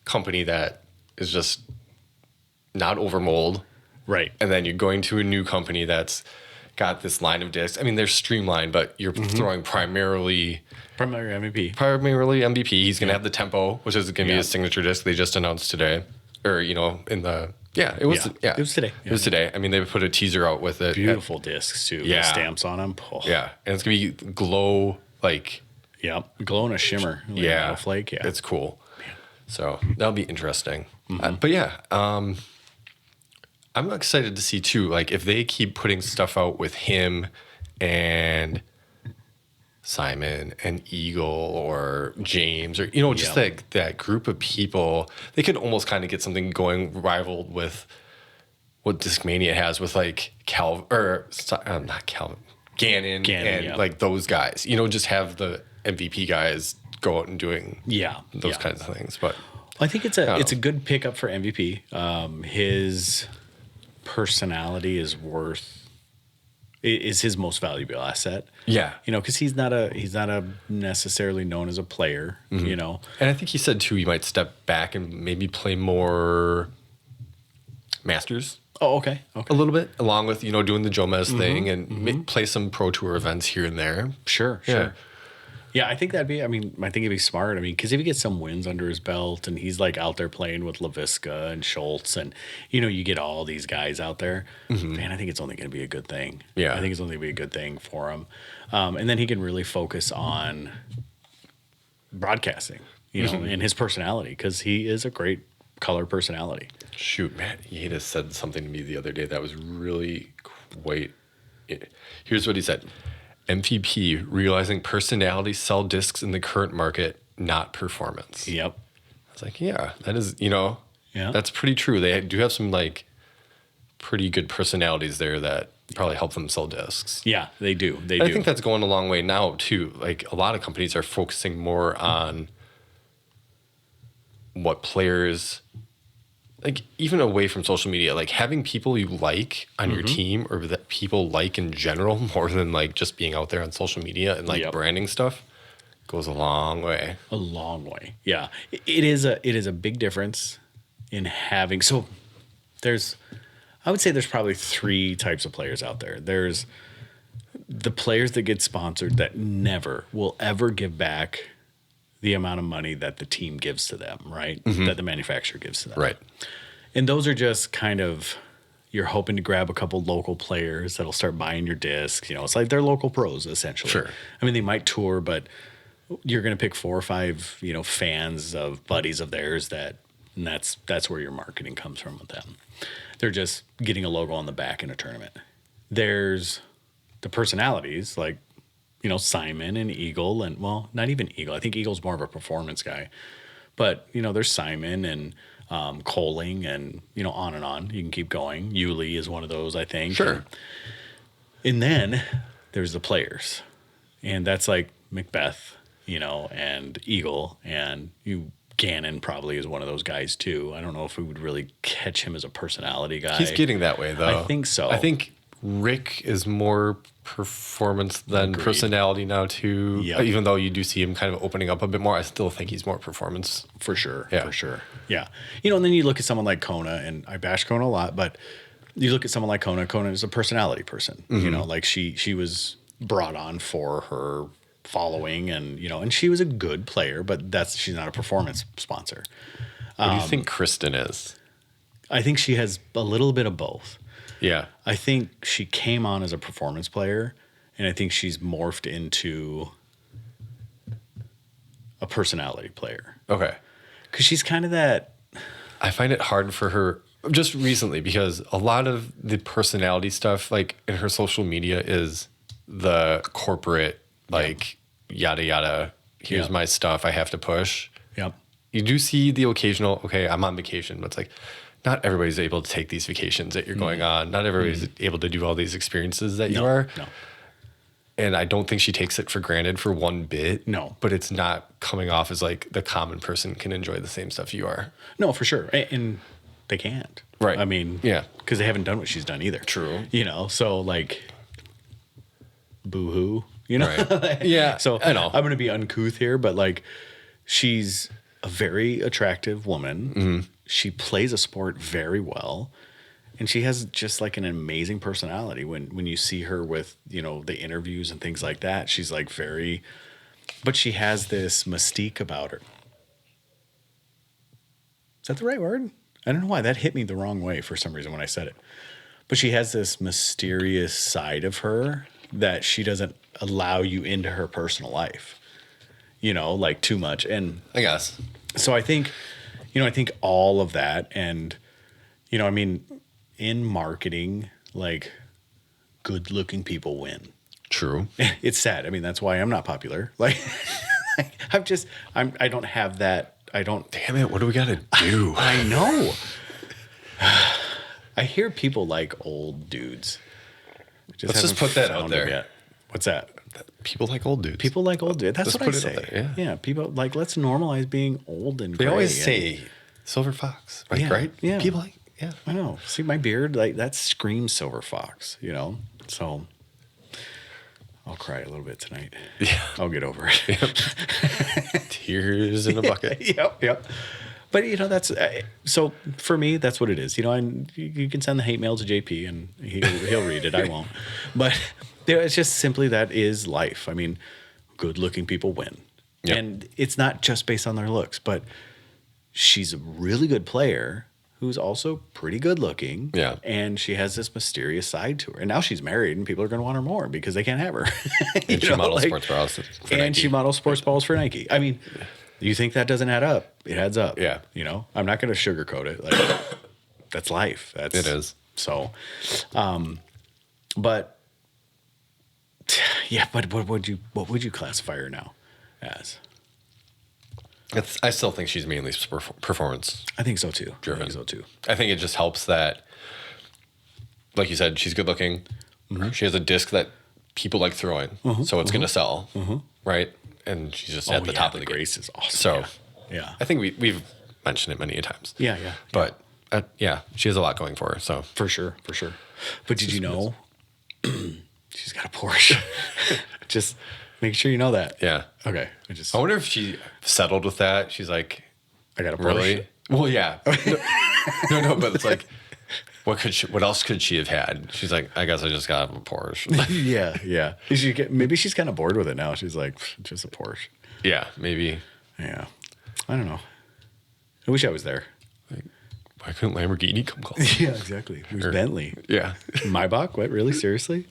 company that is just not over mold. Right. And then you're going to a new company that's got this line of discs. I mean, they're streamlined, but you're throwing primarily MVP. He's going to have the Tempo, which is going to be his signature disc they just announced today. Or, in the... Yeah, it was. Yeah, it was today. It was today. I mean, they put a teaser out with it. Beautiful discs too. Yeah, with stamps on them. Oh. Yeah, and it's gonna be glow like. Yeah, glow and a shimmer. Like yeah, flake. Yeah, it's cool. Yeah. So that'll be interesting. But yeah, I'm excited to see too. Like if they keep putting stuff out with him and Simon and Eagle or James or just like that group of people, they could almost kind of get something going rivaled with what Discmania has with like Gannon and like those guys. Just have the MVP guys go out and doing those kinds of things. But I think it's a good pickup for MVP. His personality is his most valuable asset. Yeah. Because he's not a necessarily known as a player, And I think he said too, he might step back and maybe play more Masters. Oh, okay. A little bit, along with, doing the Jomez thing and play some Pro Tour events here and there. Sure. Yeah, I think I think it'd be smart. Because if he gets some wins under his belt and he's like out there playing with LaVisca and Schultz and, you get all these guys out there, man, I think it's only going to be a good thing. Yeah. I think it's only going to be a good thing for him. And then he can really focus on broadcasting, and his personality, because he is a great color personality. Shoot, Matt Yeda said something to me the other day that was really quite... Here's what he said. MVP, realizing personalities sell discs in the current market, not performance. Yep. I was like, yeah, that is, Yeah. that's pretty true. They do have some, pretty good personalities there that probably help them sell discs. Yeah, they do. I think that's going a long way now, too. A lot of companies are focusing more on what players... even away from social media, having people you like on your team or that people like in general more than just being out there on social media and branding stuff goes a long way. A long way. Yeah. It is a big difference in having, so I would say there's probably 3 types of players out there. There's the players that get sponsored that never will ever give back the amount of money that the team gives to them, right? That the manufacturer gives to them. Right. And those are just kind of, you're hoping to grab a couple local players that'll start buying your discs. It's like they're local pros, essentially. Sure. They might tour, but you're going to pick 4 or 5, fans of buddies of theirs and that's where your marketing comes from with them. They're just getting a logo on the back in a tournament. There's the personalities like, Simon and Eagle and, well, not even Eagle. I think Eagle's more of a performance guy. But, there's Simon and Coling and, on and on. You can keep going. Yuli is one of those, I think. Sure. And then there's the players. And that's like Macbeth, and Eagle. And Gannon probably is one of those guys, too. I don't know if we would really catch him as a personality guy. He's getting that way, though. I think so. I think Rick is more performance than personality now too. Yep. Even though you do see him kind of opening up a bit more, I still think he's more performance. For sure. Yeah. For sure. Yeah. And then you look at someone like Kona, and I bash Kona a lot, but you look at someone like Kona. Kona is a personality person. She was brought on for her following and and she was a good player, but she's not a performance sponsor. What do you think Kristen is? I think she has a little bit of both. Yeah. I think she came on as a performance player, and I think she's morphed into a personality player. Okay. Because she's kind of that... I find it hard for her just recently because a lot of the personality stuff, in her social media, is the corporate, yada, yada, here's my stuff I have to push. Yep. You do see the occasional, okay, I'm on vacation, but it's not everybody's able to take these vacations that you're going on. Not everybody's able to do all these experiences that you are. No. And I don't think she takes it for granted for one bit. No. But it's not coming off as the common person can enjoy the same stuff you are. No, for sure. And they can't. Right. Yeah. Because they haven't done what she's done either. True. So boo-hoo, Right. Yeah. So I know. I'm going to be uncouth here, but she's a very attractive woman. She plays a sport very well, and she has just an amazing personality. When you see her with the interviews and things like that, she's very, but she has this mystique about her. Is that the right word? I don't know why that hit me the wrong way for some reason when I said it. But she has this mysterious side of her that she doesn't allow you into her personal life, too much. And I guess. So I think all of that, and, in marketing, good looking people win. True. It's sad. That's why I'm not popular. I don't have that. Damn it. What do we got to do? I know. I hear people like old dudes. Let's just put that out there. Yet. What's that? People like old dudes. People like old dudes. That's let's what I say. There, yeah. People let's normalize being old and They always say silver fox, right? Yeah, Right? Yeah. People like Yeah. I know. See, my beard, like, that screams silver fox, you know? So I'll cry a little bit tonight. Yeah. I'll get over it. Yep. Tears in a bucket. Yep. But, you know, that's so for me, that's what it is. You know, and you can send the hate mail to JP and he'll read it. I won't. But it's just simply that is life. I mean, good looking people win. Yep. And it's not just based on their looks, but she's a really good player who's also pretty good looking. Yeah. And she has this mysterious side to her. And now she's married and people are going to want her more because they can't have her. And she models sports balls for Nike. And she models sports balls for Nike. I mean, you think that doesn't add up? It adds up. Yeah. You know, I'm not going to sugarcoat it. Like, that's life. It is. So, but yeah, but what would you classify her now as? I still think she's mainly performance. I think so too. Driven. I think it just helps that, like you said, she's good looking. Mm-hmm. She has a disc that people like throwing, so it's going to sell, right? And she's just at the top of the game. Grace is awesome. So, yeah, I think we've mentioned it many times. Yeah. But she has a lot going for her. So for sure. But did you know she's got a Porsche? Just make sure you know that. Yeah. Okay. I wonder if she settled with that. She's like, I got a Porsche. Really? Well, yeah. No, but it's like, what else could she have had? She's like, I guess I just got a Porsche. Yeah. Maybe she's kind of bored with it now. She's like, just a Porsche. Yeah, maybe. Yeah. I don't know. I wish I was there. Like, why couldn't Lamborghini come call? Yeah, exactly. It was Bentley. Yeah. Maybach? What? Really? Seriously?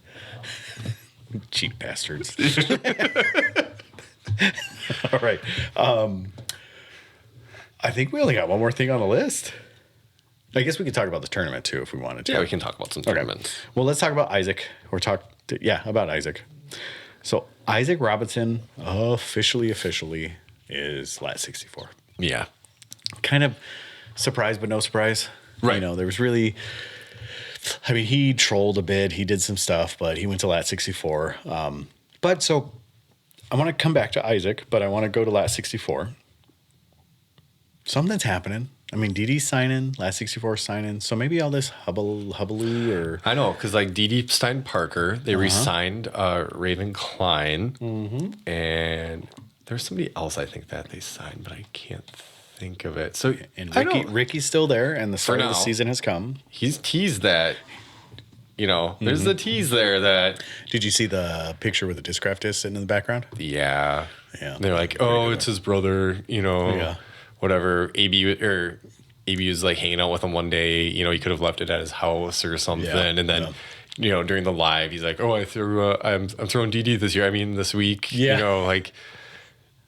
Cheap bastards. All right. I think we only got one more thing on the list. I guess we could talk about the tournament too if we wanted to. Yeah, we can talk about some tournaments. Okay. Well, let's talk about Isaac. About Isaac. So Isaac Robinson officially is lat 64. Yeah. Kind of surprised, but no surprise. Right. You know, there was really, I mean, he trolled a bit. He did some stuff, but he went to lat 64. But so I want to come back to Isaac, but I want to go to lat 64. Something's happening. I mean, DD's signing, lat 64 signing. So maybe all this hubbaloo or... I know, because like DD signed Parker. They re-signed Raven Klein. Mm-hmm. And there's somebody else I think that they signed, but I can't think of it. So and Ricky's still there, and the start of the season has come. He's teased that, you know, there's the tease there that... Did you see the picture with the Discraft disc sitting in the background? Yeah. They're like, oh, it's his brother, you know... Yeah. Whatever, AB was like hanging out with him one day. You know, he could have left it at his house or something. Yeah, and then, you know, during the live, he's like, "Oh, I'm throwing DD this year. I mean, this week." Yeah. You know, like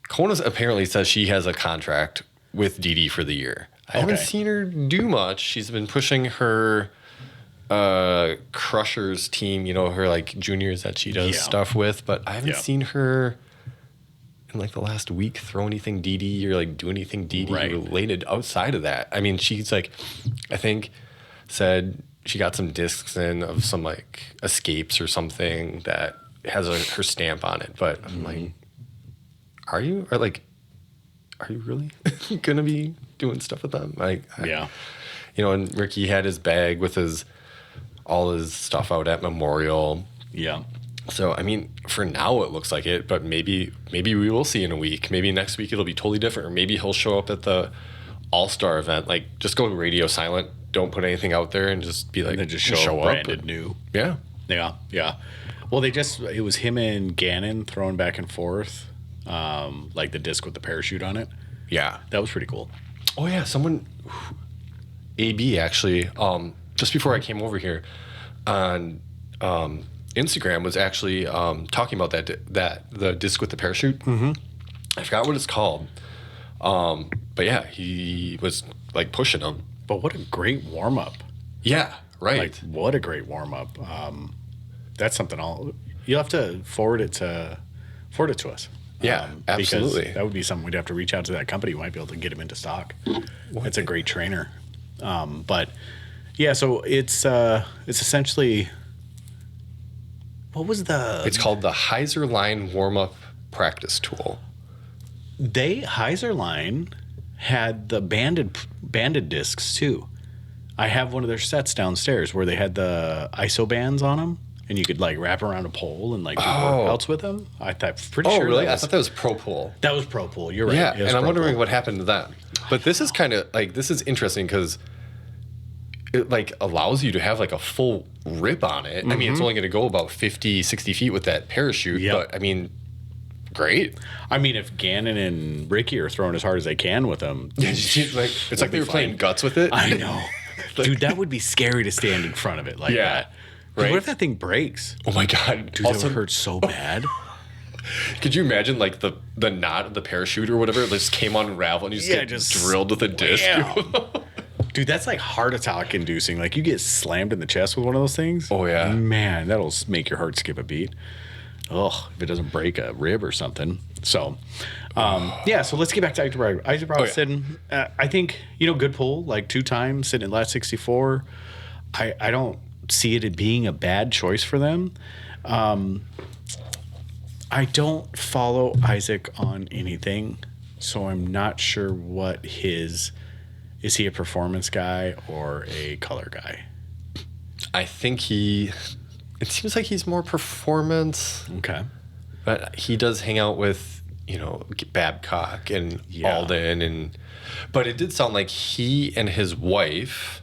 Kona apparently says she has a contract with DD for the year. I haven't seen her do much. She's been pushing her Crushers team. You know, her like juniors that she does stuff with, but I haven't seen her in like the last week throw anything DD or like do anything DD related outside of that. I mean, she's like, I think said she got some discs in of some like escapes or something that has her stamp on it. But I'm like, are you really gonna be doing stuff with them? Like, you know, and Ricky had his bag with all his stuff out at Memorial. Yeah. So, I mean, for now it looks like it, but maybe we will see in a week. Maybe next week it'll be totally different. Or maybe he'll show up at the All-Star event. Like, just go radio silent. Don't put anything out there and just be like, and then just show up branded new. Yeah. Well, it was him and Gannon throwing back and forth, like the disc with the parachute on it. Yeah. That was pretty cool. Oh, yeah. AB actually, just before I came over here on, Instagram was actually talking about that the disc with the parachute. Mm-hmm. I forgot what it's called, but yeah, he was like pushing them. But what a great warm up! Yeah, right. Like what a great warm up. That's something you'll have to forward it to us. Yeah, absolutely. Because that would be something we'd have to reach out to that company. We might be able to get him into stock. It's a great trainer. But yeah, so it's essentially. What was It's called the Heiser Line Warm-Up Practice Tool. Heiser Line had the banded discs too. I have one of their sets downstairs where they had the ISO bands on them, and you could like wrap around a pole and like do workouts with them. I thought pretty sure. Oh, really? I thought that was Pro Pool. That was Pro Pool. You're right. Yeah, and I'm wondering what happened to that. But this is kind of like this is interesting because it like allows you to have like a full rip on it. I mean, it's only going to go about 50, 60 feet with that parachute, but I mean, great. I mean, if Gannon and Ricky are throwing as hard as they can with them, it's like they were playing guts with it. I know. Dude, that would be scary to stand in front of it like that. Right? What if that thing breaks? Oh my God. Dude, that would hurt so bad. Could you imagine like the knot of the parachute or whatever just came unraveled and you just get drilled with a disc? Dude, that's like heart attack inducing. Like you get slammed in the chest with one of those things. Oh yeah. Man, that'll make your heart skip a beat. Ugh, if it doesn't break a rib or something. So, so let's get back to Isaac Brown. Isaac Brown sitting, I think, good pull, like 2 times, sitting at lat 64. I don't see it as being a bad choice for them. I don't follow Isaac on anything, so I'm not sure what is he a performance guy or a color guy? I think it seems like he's more performance. Okay. But he does hang out with, Babcock and Alden but it did sound like he and his wife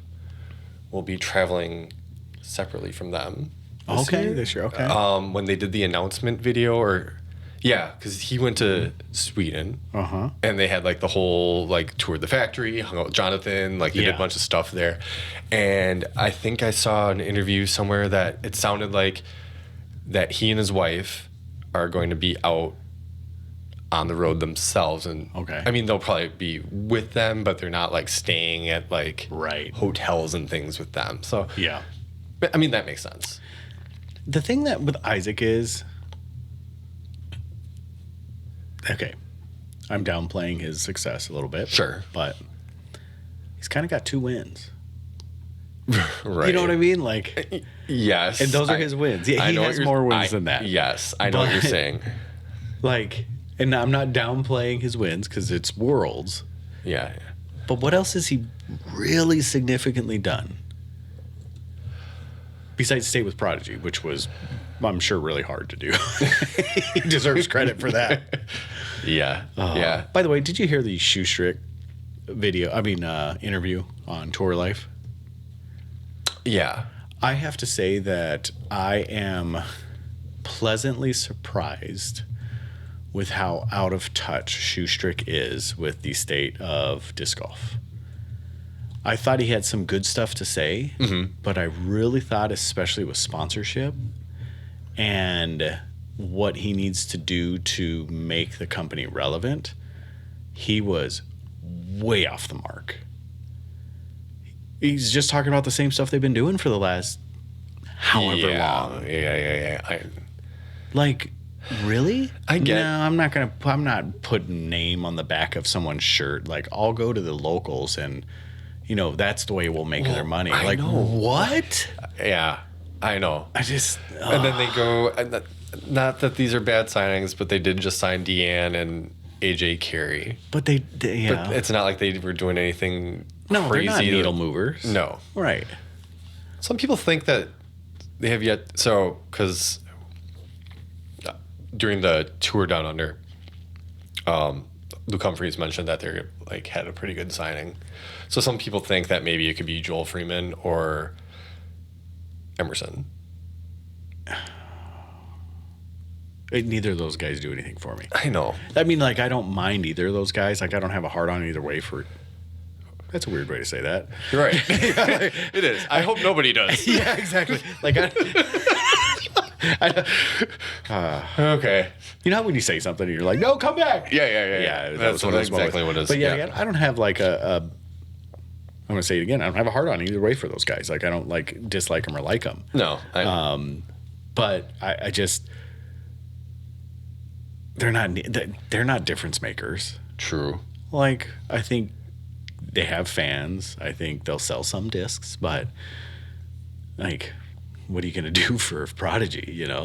will be traveling separately from them. This year. Okay. When they did the announcement video because he went to Sweden. And they had like the whole like toured the factory, hung out with Jonathan, like they did a bunch of stuff there. And I think I saw an interview somewhere that it sounded like that he and his wife are going to be out on the road themselves. And I mean, they'll probably be with them, but they're not like staying at like hotels and things with them. So I mean, that makes sense. The thing that with Isaac is, I'm downplaying his success a little bit. Sure. But he's kind of got 2 wins. Right. You know what I mean? Like, yes. And those are his wins. Yeah, he has more wins than that. Yes, I know what you're saying. Like, and I'm not downplaying his wins because it's Worlds. Yeah. But what else has he really significantly done? Besides stay with Prodigy, which was, I'm sure, really hard to do. He deserves credit for that. Yeah. By the way, did you hear the Shoestrick interview on Tour Life? Yeah. I have to say that I am pleasantly surprised with how out of touch Shoestrick is with the state of disc golf. I thought he had some good stuff to say, but I really thought, especially with sponsorship and what he needs to do to make the company relevant, he was way off the mark. He's just talking about the same stuff they've been doing for the last however long. Yeah. Like, really? I get. No, I'm not putting name on the back of someone's shirt. Like, I'll go to the locals and, that's the way we'll make their money. I know. What? Yeah, I know. I just. And then they go, not that these are bad signings, but they did just sign Deanne and AJ Carey. But they But it's not like they were doing anything no, crazy. They're not needle movers. No. Right. Some people think that they have yet, because during the tour down under, Luke Humphreys mentioned that they had a pretty good signing. So some people think that maybe it could be Joel Freeman or Emerson. Neither of those guys do anything for me. I know. I mean, I don't mind either of those guys. I don't have a heart on either way for. That's a weird way to say that. You're right. It is. I hope nobody does. Yeah, exactly. Okay. You know how when you say something and you're like, no, come back. Yeah. That's exactly what it is. But I don't have I'm going to say it again. I don't have a heart on either way for those guys. I don't dislike them or like them. No. But I just, they're not difference makers. True. I think they have fans. I think they'll sell some discs, but what are you going to do for Prodigy? Yeah,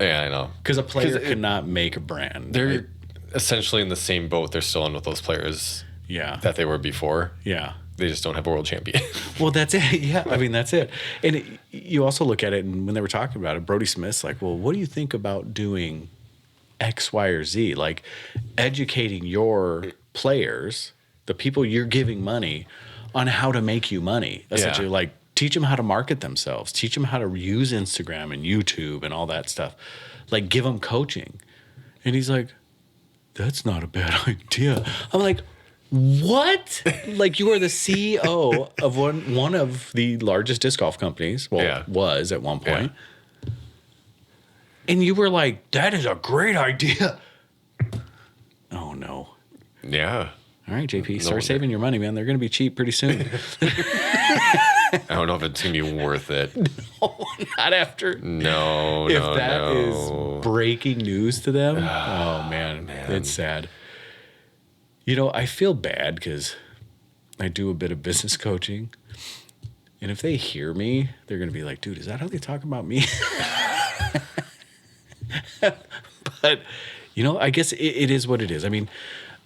I know. Because a player cannot make a brand. They're essentially in the same boat they're still in with those players. Yeah. That they were before. Yeah. They just don't have a world champion. Well, that's it. Yeah, I mean, that's it. And you also look at it, and when they were talking about it, Brody Smith's like, well, what do you think about doing X, Y, or Z? Like educating your players, the people you're giving money, on how to make you money. Essentially, like teach them how to market themselves, teach them how to use Instagram and YouTube and all that stuff. Like give them coaching. And he's like, that's not a bad idea. I'm like, what? Like you are the CEO of one of the largest disc golf companies. Well, was at one point. Yeah. And you were like, that is a great idea. Oh no. Yeah. All right, JP, start saving your money, man. They're going to be cheap pretty soon. I don't know if it's going to be worth it. No, not after. No, if that is breaking news to them. Oh, man. It's sad. You know, I feel bad because I do a bit of business coaching. And if they hear me, they're going to be like, dude, is that how they talk about me? But, you know, I guess it is what it is. I mean,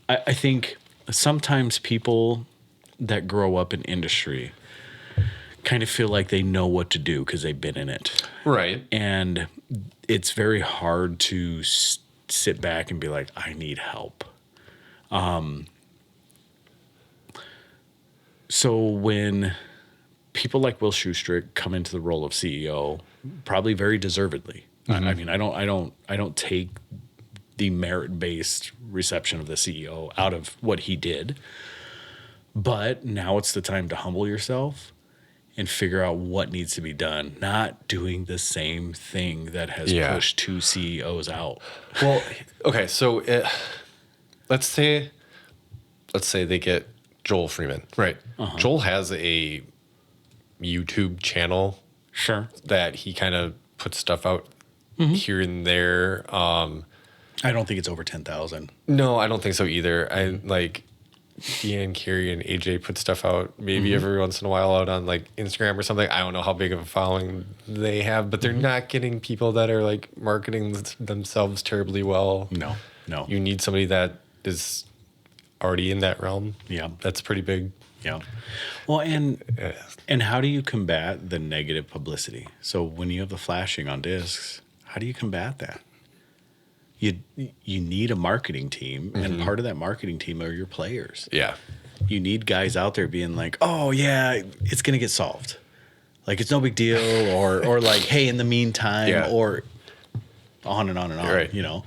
I think sometimes people that grow up in industry kind of feel like they know what to do because they've been in it. Right. And it's very hard to sit back and be like, I need help. So when people like Will Schustrick come into the role of CEO, probably very deservedly. Mm-hmm. I mean, I don't take the merit-based reception of the CEO out of what he did. But now it's the time to humble yourself and figure out what needs to be done, not doing the same thing that has pushed two CEOs out. Well, okay, so let's say they get Joel Freeman. Right. Uh-huh. Joel has a YouTube channel. Sure. That he kind of puts stuff out here and there. I don't think it's over 10,000. No, I don't think so either. I like Deanne, Carey, and AJ put stuff out maybe every once in a while out on like Instagram or something. I don't know how big of a following they have, but they're not getting people that are like marketing themselves terribly well. No. You need somebody that is already in that realm. Yeah. That's pretty big. Yeah. Well, and how do you combat the negative publicity? So when you have the flashing on discs, how do you combat that? You need a marketing team, and part of that marketing team are your players. Yeah. You need guys out there being like, oh, yeah, it's going to get solved. Like, it's no big deal, or like, hey, in the meantime, or on and on and on, right. You know?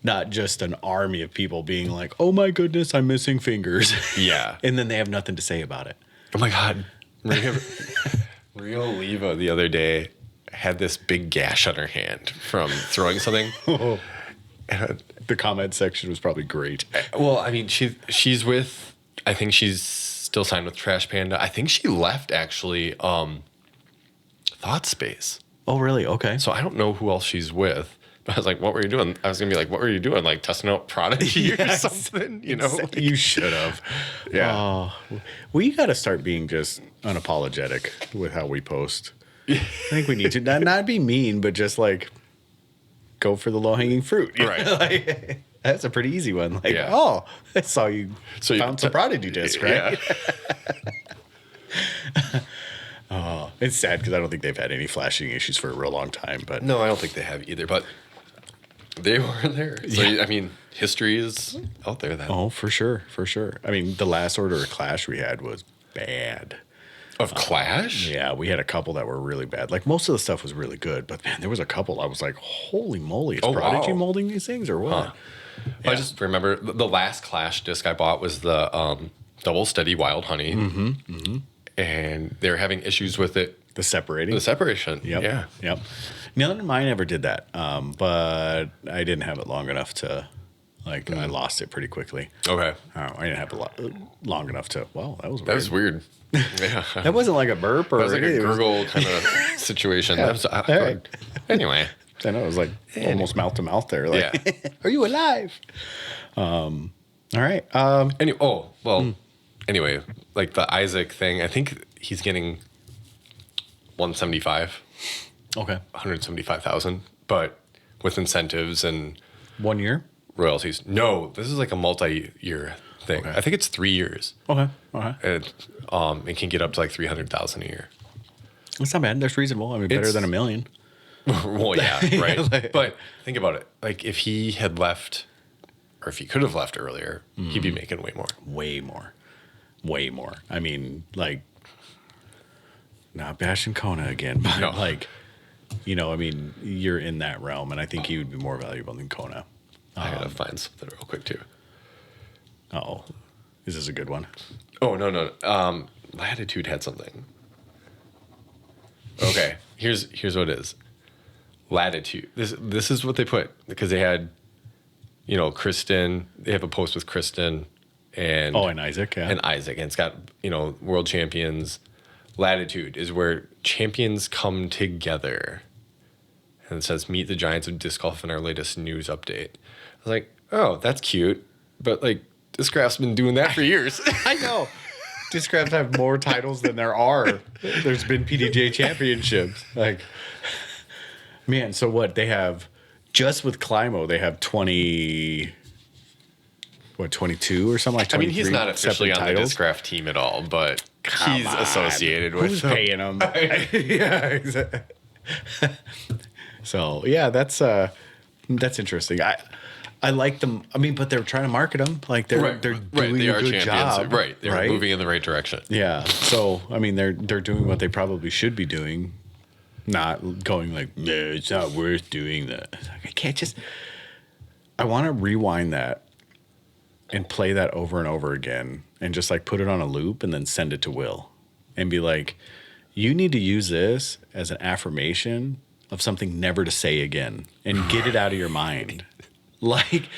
Not just an army of people being like, oh, my goodness, I'm missing fingers. Yeah. And then they have nothing to say about it. Oh, my God. Maria Oliva the other day had this big gash on her hand from throwing something. The comment section was probably great. Well, I mean, she's with, I think she's still signed with Trash Panda. I think she left, actually, Thought Space. Oh, really? Okay. So I don't know who else she's with. But I was like, what were you doing? I was going to be like, what were you doing? Like testing out Prodigy or something? You know? Like, you should have. Yeah. We got to start being just unapologetic with how we post. I think we need to not be mean, but just like go for the low-hanging fruit. Right. Like, that's a pretty easy one. Like, oh, I saw you found some Prodigy disc, right? Yeah. Oh, it's sad because I don't think they've had any flashing issues for a real long time. But no, I don't think they have either. But they were there. So, I mean, history is out there then. Oh, for sure. For sure. I mean, the last Order of Clash we had was bad. Of Clash? Yeah, we had a couple that were really bad. Like, most of the stuff was really good, but man, there was a couple I was like, holy moly, is Prodigy molding these things or what? Huh. Yeah. I just remember the last Clash disc I bought was the Double Steady Wild Honey. And they were having issues with it. The separating? The separation. Yep. Yeah. Yep. None of mine ever did that, but I didn't have it long enough to, like, I lost it pretty quickly. Okay. I didn't have it long enough to, well, that was weird. That was weird. Yeah. That wasn't like a burp or that was like a gurgle kind of situation. Yeah. That was awkward. Anyway. I know, it was like almost mouth to mouth there. Like, are you alive? All right. Anyway, like the Isaac thing, I think he's getting 175. Okay. 175,000, but with incentives and 1 year? royalties. No, this is like a multi-year thing. Okay. I think it's 3 years. Okay. It can get up to like 300,000 a year. That's not bad. That's reasonable. I mean, better than $1 million. Well, yeah, right. But think about it. Like if he had left, or if he could have left earlier, he'd be making way more. Way more. I mean, like, not bashing Kona again, but like, you know, I mean, you're in that realm, and I think he would be more valuable than Kona. I gotta find something real quick too. Oh, is this a good one? Oh no. Latitude had something. Okay, here's what it is. Latitude. This is what they put because they had, you know, Kristen. They have a post with Kristen and Isaac, yeah, and Isaac, and it's got, you know, world champions. Latitude is where champions come together, and it says meet the giants of disc golf in our latest news update. I was like, oh, that's cute, but like Discraft's been doing that for years. I know. Discraft have more titles than there are. There's been PDJ championships. Like, man, so what they have just with Climo, they have 22 or something like that. I mean, he's not officially on the Discraft team at all, but he's associated with who's paying him. Yeah, exactly. So yeah, that's interesting. I like them. I mean, but they're trying to market them like they're doing they a are good champions. job. Right, they're moving in the right direction. Yeah. So I mean, they're doing what they probably should be doing, not going like, no, it's not worth doing that. Like, I can't just. I want to rewind that and play that over and over again, and just like put it on a loop and then send it to Will, and be like, you need to use this as an affirmation of something never to say again, and get it out of your mind. Like,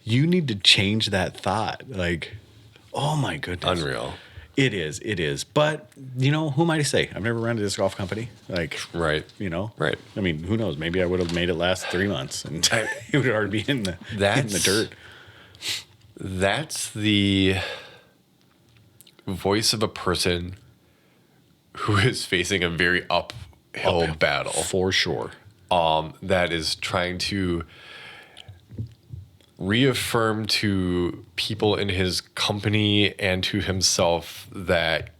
you need to change that thought. Like, oh my goodness. Unreal. It is. But, you know, who am I to say? I've never run a disc golf company. Like, right. You know? Right. I mean, who knows? Maybe I would have made it last 3 months and it would already be in the dirt. That's the voice of a person who is facing a very uphill battle. For sure. That is trying to reaffirm to people in his company and to himself that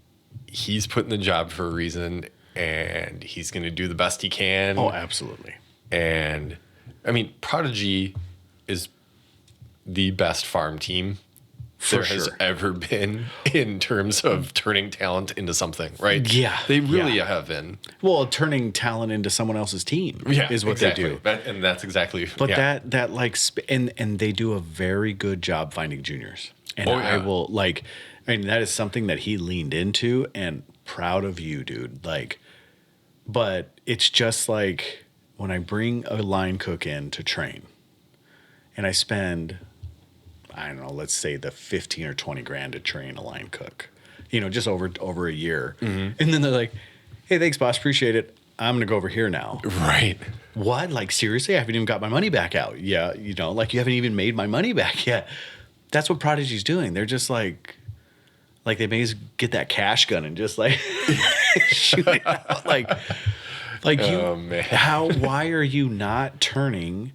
he's put in the job for a reason and he's going to do the best he can. Oh, absolutely. And I mean, Prodigy is the best farm team has ever been in terms of turning talent into something, right? Yeah. They really have been. Well, turning talent into someone else's team is what they do. And that's exactly. But that like, and they do a very good job finding juniors. And I will like, I mean, that is something that he leaned into, and proud of you, dude. Like, but it's just like when I bring a line cook in to train and I spend, I don't know, let's say the 15 or 20 grand to train a line cook, you know, just over a year. Mm-hmm. And then they're like, hey, thanks, boss. Appreciate it. I'm going to go over here now. Right. What? Like, seriously? I haven't even got my money back out. Yeah. You know, like, you haven't even made my money back yet. That's what Prodigy's doing. They're just like they may get that cash gun and just like shoot it out. Like oh, man. Why are you not turning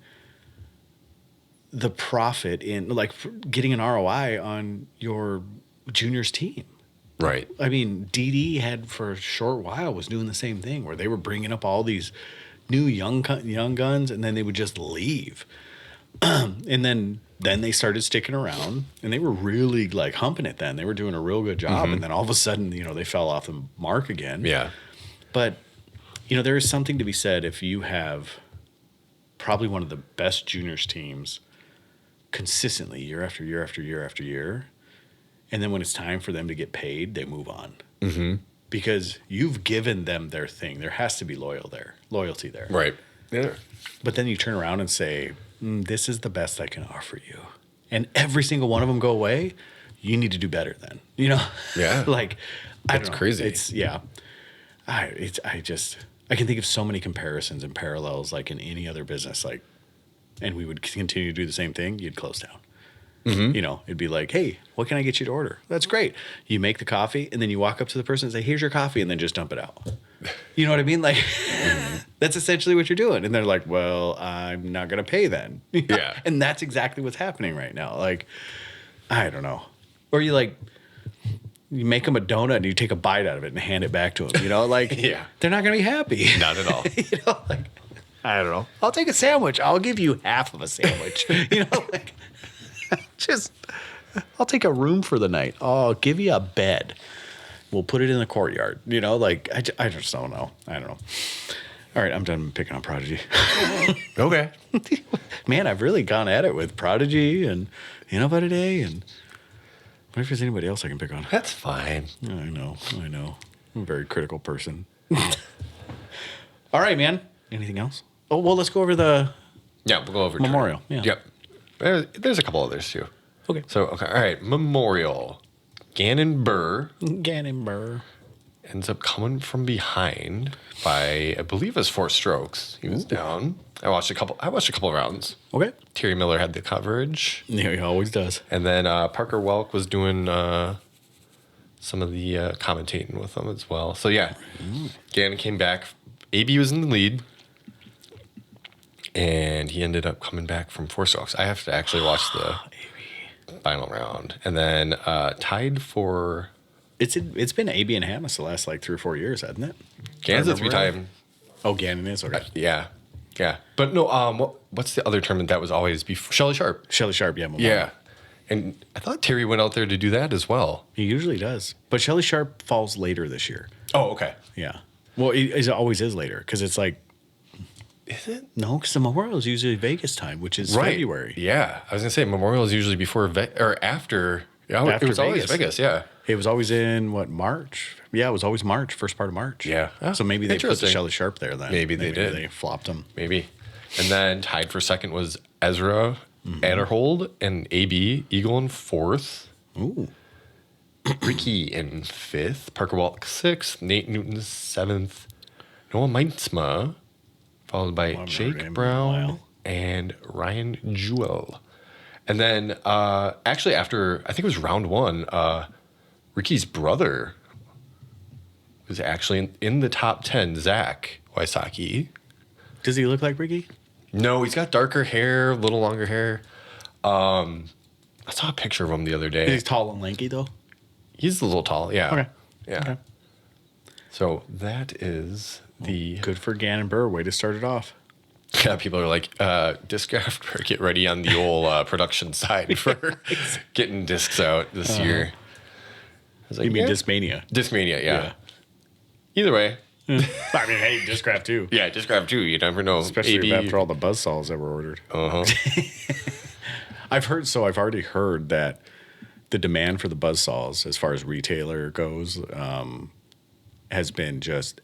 the profit in, like, getting an ROI on your juniors team? Right. I mean, DD had for a short while was doing the same thing where they were bringing up all these new young guns and then they would just leave. And then they started sticking around and they were really like humping it then. They were doing a real good job. Mm-hmm. And then all of a sudden, you know, they fell off the mark again. Yeah. But, you know, there is something to be said if you have probably one of the best juniors teams consistently year after year after year after year. And then when it's time for them to get paid, they move on. Mm-hmm. Because you've given them their thing. There has to be loyalty there. Right. Yeah. But then you turn around and say, this is the best I can offer you. And every single one of them go away. You need to do better then. You know? Yeah. Like, that's crazy. It's, yeah. I can think of so many comparisons and parallels, like in any other business, like, and we would continue to do the same thing, you'd close down. Mm-hmm. You know, it'd be like, hey, what can I get you to order? That's great. You make the coffee, and then you walk up to the person and say, here's your coffee, and then just dump it out. You know what I mean? Like, That's essentially what you're doing. And they're like, well, I'm not going to pay then. Yeah. And that's exactly what's happening right now. Like, I don't know. Or you make them a donut and you take a bite out of it and hand it back to them. Like, yeah. They're not going to be happy. Not at all. Like, I don't know. I'll take a sandwich. I'll give you half of a sandwich. Like, I'll take a room for the night. I'll give you a bed. We'll put it in the courtyard. Like, I just don't know. I don't know. All right, I'm done picking on Prodigy. Okay. Man, I've really gone at it with Prodigy and About a Day. And what if there's anybody else I can pick on? That's fine. I know. I'm a very critical person. All right, man. Anything else? Oh, well, let's go over the... Yeah, we'll go over Memorial. Yeah. Yep. There's a couple others, too. Okay. So, all right. Memorial. Gannon Burr ends up coming from behind by, I believe it was 4 strokes. He was down. I watched a couple rounds. Okay. Terry Miller had the coverage. Yeah, he always does. And then Parker Welk was doing some of the commentating with them as well. So, yeah. Gannon came back. AB was in the lead. And he ended up coming back from 4 strokes. I have to actually watch the final round. And then tied for... It's been AB and Hamas the last 3 or 4 years, hasn't it? Gannon's a 3-time. Oh, Gannon is? Okay. Yeah. But no, what's the other tournament that was always before? Shelly Sharp. Yeah. Yeah. And I thought Terry went out there to do that as well. He usually does. But Shelly Sharp falls later this year. Oh, okay. Yeah. Well, it always is later because it's like... Is it? No, because the Memorial is usually Vegas time, which is February. Yeah. I was going to say Memorial is usually before or after. Yeah, after it was always Vegas, yeah. It was always in, March? Yeah, it was always March, first part of March. Yeah. So maybe they put the Shelly Sharp there then. Maybe they did. They flopped them. Maybe. And then tied for second was Ezra Adderhold and AB Eagle in 4th. Ooh. Ricky in 5th. Parker Walk 6th. Nate Newton 7th. Noah Meinsma, followed by Jake Brown and Ryan Jewell. And then actually after, I think it was round 1, Ricky's brother was actually in the top 10, Zach Wysocki. Does he look like Ricky? No, he's got darker hair, a little longer hair. I saw a picture of him the other day. He's tall and lanky, though? He's a little tall, yeah. Okay. Yeah. Okay. So that is the... Good for Gannon Burr. Way to start it off. Yeah, people are like, Discraft, get ready on the old production side for getting discs out this year. I was like, you mean Discmania? Discmania, yeah. Either way. I mean, hey, Discraft too. Yeah, Discraft too. You never know. Especially after all the buzzsaws that were ordered. I've already heard that the demand for the buzzsaws, as far as retailer goes, has been just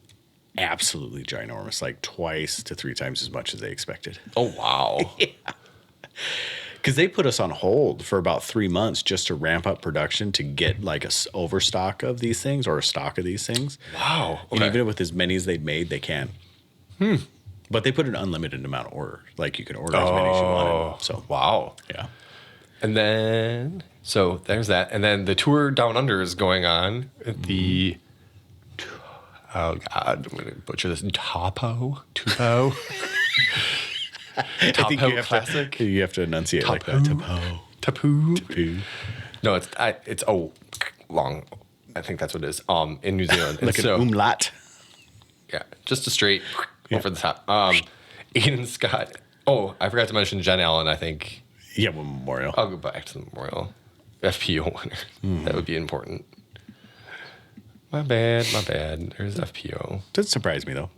absolutely ginormous, like 2 to 3 times as much as they expected. Oh, wow. Yeah. Because they put us on hold for about 3 months just to ramp up production to get like a overstock of these things or a stock of these things. Wow. Okay. And even with as many as they've made, they can't. But they put an unlimited amount of order. Like you can order as many as you wanted. So wow. Yeah. And then, so there's that. And then the tour down under is going on at the... Oh, God, I'm going to butcher this. Topo? Topo Classic? You have to enunciate like that. Tapu. No, it's long. I think that's what it is. In New Zealand. Like an umlaut. Yeah, just a straight over the top. Aiden Scott. Oh, I forgot to mention Jen Allen, I think. Yeah, well, Memorial. I'll go back to the Memorial. FPO winner. That would be important. My bad. There's FPO. Doesn't surprise me, though.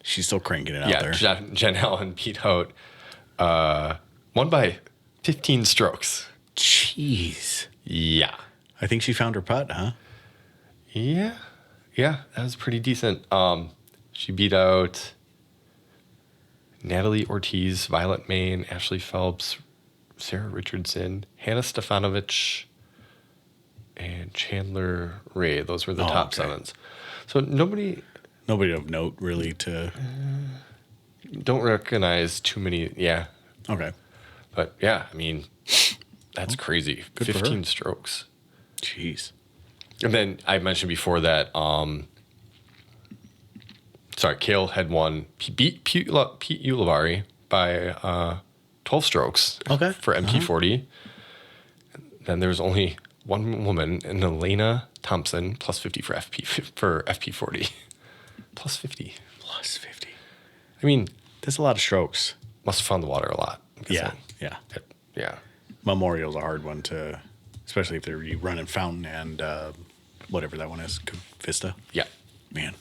She's still cranking it out there. Yeah, Jen Allen beat out won by 15 strokes. Jeez. Yeah. I think she found her putt, huh? Yeah, that was pretty decent. She beat out Natalie Ortiz, Violet Main, Ashley Phelps, Sarah Richardson, Hannah Stefanovic, and Chandler Ray. Those were the top 7s. So nobody of note really to... Don't recognize too many, yeah. Okay. But yeah, I mean, that's crazy. Good 15 strokes. Jeez. And then I mentioned before that Cale had won. He beat Pete Ulibarri by 12 strokes for MP40. Then there was only one woman, and Elena Thompson, plus 50 for FP40. Plus 50. Plus 50. I mean, that's a lot of strokes. Must have found the water a lot. Yeah. Memorial's a hard one to, especially if they're running Fountain and whatever that one is, Vista. Yeah. Man.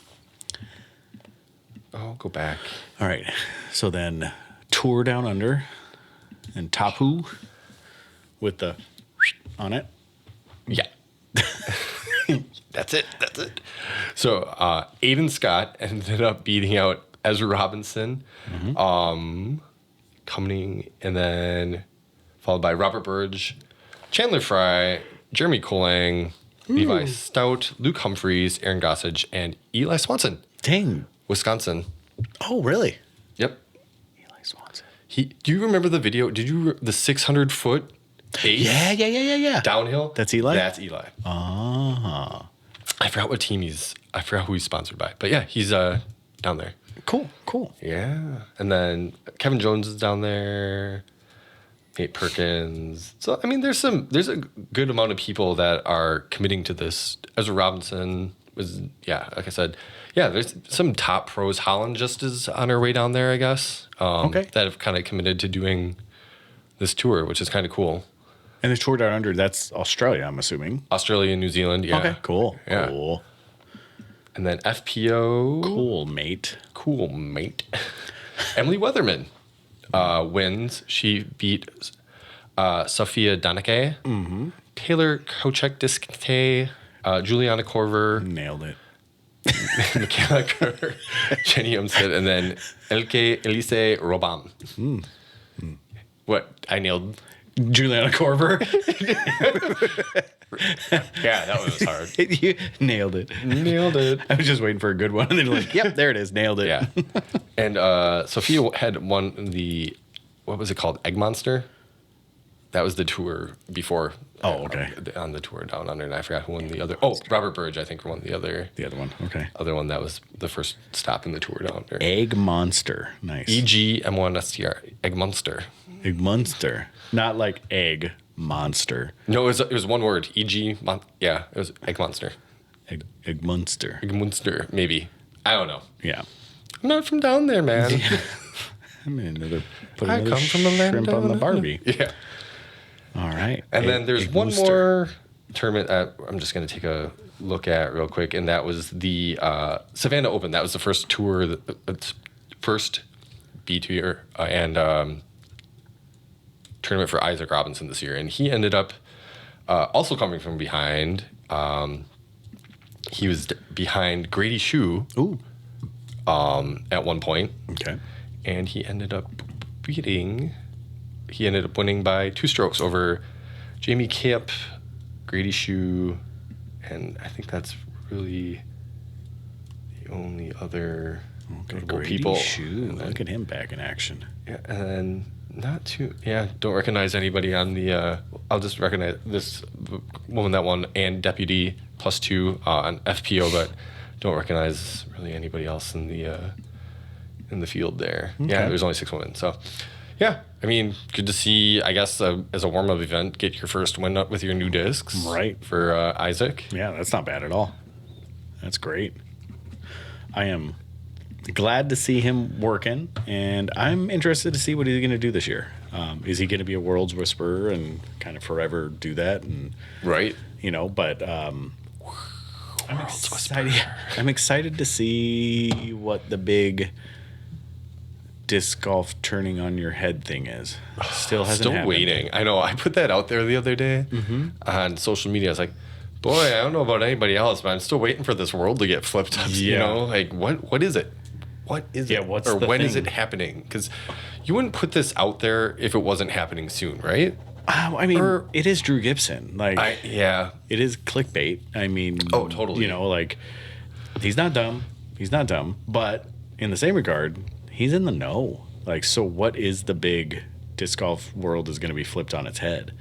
Oh, go back. All right. So then Tour Down Under and Tapu with the on it. Yeah. That's it. So Aiden Scott ended up beating out Ezra Robinson, coming, and then followed by Robert Burge, Chandler Fry, Jeremy Colang, Levi Stout, Luke Humphreys, Aaron Gossage, and Eli Swanson. Dang. Wisconsin. Oh, really? Yep. Eli Swanson. Do you remember the video? The 600-foot pace? Yeah. Downhill? That's Eli? That's Eli. Ah. I forgot what team I forgot who he's sponsored by. But yeah, he's down there. Cool. Yeah. And then Kevin Jones is down there. Nate Perkins. So, I mean, there's a good amount of people that are committing to this. Ezra Robinson was, like I said, there's some top pros. Holland just is on her way down there, I guess. That have kind of committed to doing this tour, which is kind of cool. And the Tour Down Under, that's Australia, I'm assuming. Australia and New Zealand, yeah. Okay, cool. Yeah. Cool. And then FPO. Cool, mate. Emily Weatherman wins. She beat Sophia Donake, Taylor Kochek Discte, Juliana Corver. Nailed it. Michaela Kerr, Jenny Umstead, and then Elke Elise Robam. What? I nailed Juliana Corver. Yeah, that one was hard. You nailed it. I was just waiting for a good one, and then like, yep, there it is. Nailed it. Yeah. And Sophia had won the, what was it called? Egg Monster? That was the tour before. Oh, okay. On the tour down under, and I forgot who won the other. Oh, Robert Burge, I think, won the other. The other one. Okay. Other one that was the first stop in the tour down under. Egg Monster. Nice. EGM1STR. Egg Monster. Egg Monster. Not like egg monster. No, it was one word. It was Egg Monster. Egg Monster. Egg Monster, maybe. I don't know. Yeah. I'm not from down there, man. I mean, I come from the land shrimp on the Barbie. Yeah. All right. And then there's one more tournament I'm just going to take a look at real quick, and that was the Savannah Open. That was the first tour, first B tour, and tournament for Isaac Robinson this year. And he ended up also coming from behind. He was behind Grady Shue at one point. Okay. And he ended up winning by 2 strokes over Jamie Kip, Grady Shue, and I think that's really the only other notable people. Shue. Look at him back in action. Yeah, and don't recognize anybody on the, I'll just recognize this woman that won and deputy +2 on FPO, but don't recognize really anybody else in the field there. Okay. Yeah, there's only 6 women, so yeah, I mean, good to see, I guess, as a warm-up event, get your first win up with your new discs. Right. For Isaac. Yeah, that's not bad at all. That's great. I am glad to see him working, and I'm interested to see what he's going to do this year. Is he going to be a World's Whisperer and kind of forever do that? And right. But I'm excited. I'm excited to see what the big disc golf turning on your head thing is. Still happened. Waiting. I know. I put that out there the other day on social media. I was like, boy, I don't know about anybody else, but I'm still waiting for this world to get flipped up. Yeah. You know, like what is it? What is it? What's or the when thing? Is it happening? Because you wouldn't put this out there if it wasn't happening soon, right? I mean, it is Drew Gibson. Like, it is clickbait. I mean, oh, totally. Like, he's not dumb. But in the same regard, he's in the know. Like, so what is the big disc golf world is going to be flipped on its head?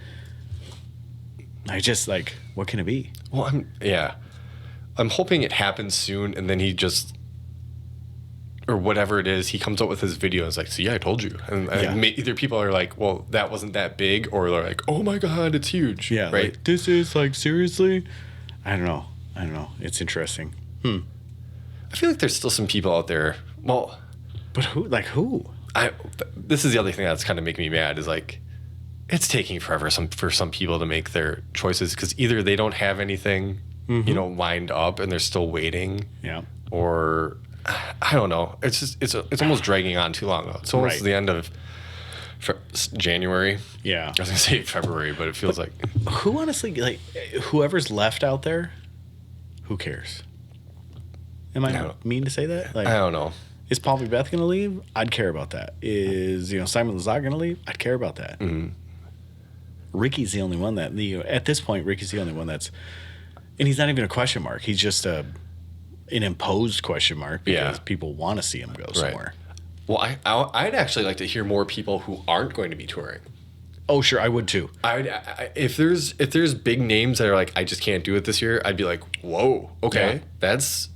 I just, like, what can it be? Well, I'm hoping it happens soon, and then he just or whatever it is, he comes up with his video and is like, see, I told you. And either people are like, well, that wasn't that big, or they're like, oh my God, it's huge. Yeah. Right. Like, this is like, seriously? I don't know. It's interesting. I feel like there's still some people out there. Well, but who? Like who? This is the other thing that's kind of making me mad is like, it's taking forever for some people to make their choices because either they don't have anything, lined up and they're still waiting. Yeah. Or I don't know. It's just it's almost dragging on too long. It's almost the end of January. Yeah. I was gonna say February, but it feels like who honestly like whoever's left out there, who cares? Am I mean to say that? Like I don't know. Is Paul V. Beth gonna leave? I'd care about that. Is Simon Lizotte gonna leave? I'd care about that. Mm-hmm. Ricky's the only one that at this point Ricky's the only one that's, and he's not even a question mark. He's just an imposed question mark because people want to see him go somewhere. Well, I'd actually like to hear more people who aren't going to be touring. Oh, sure, I would too. If there's big names that are like I just can't do it this year, I'd be like, whoa, okay, that's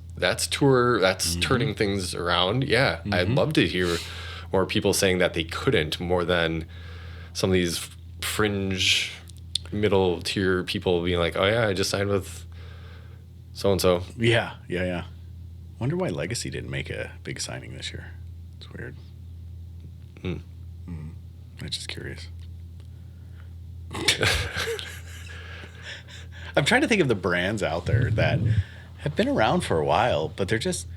tour, that's turning things around. Yeah, I'd love to hear more people saying that they couldn't, more than some of these fringe middle tier people being like, oh yeah, I just signed with so and so. Yeah. Wonder why Legacy didn't make a big signing this year. It's weird. I'm just curious. I'm trying to think of the brands out there that have been around for a while, but they're just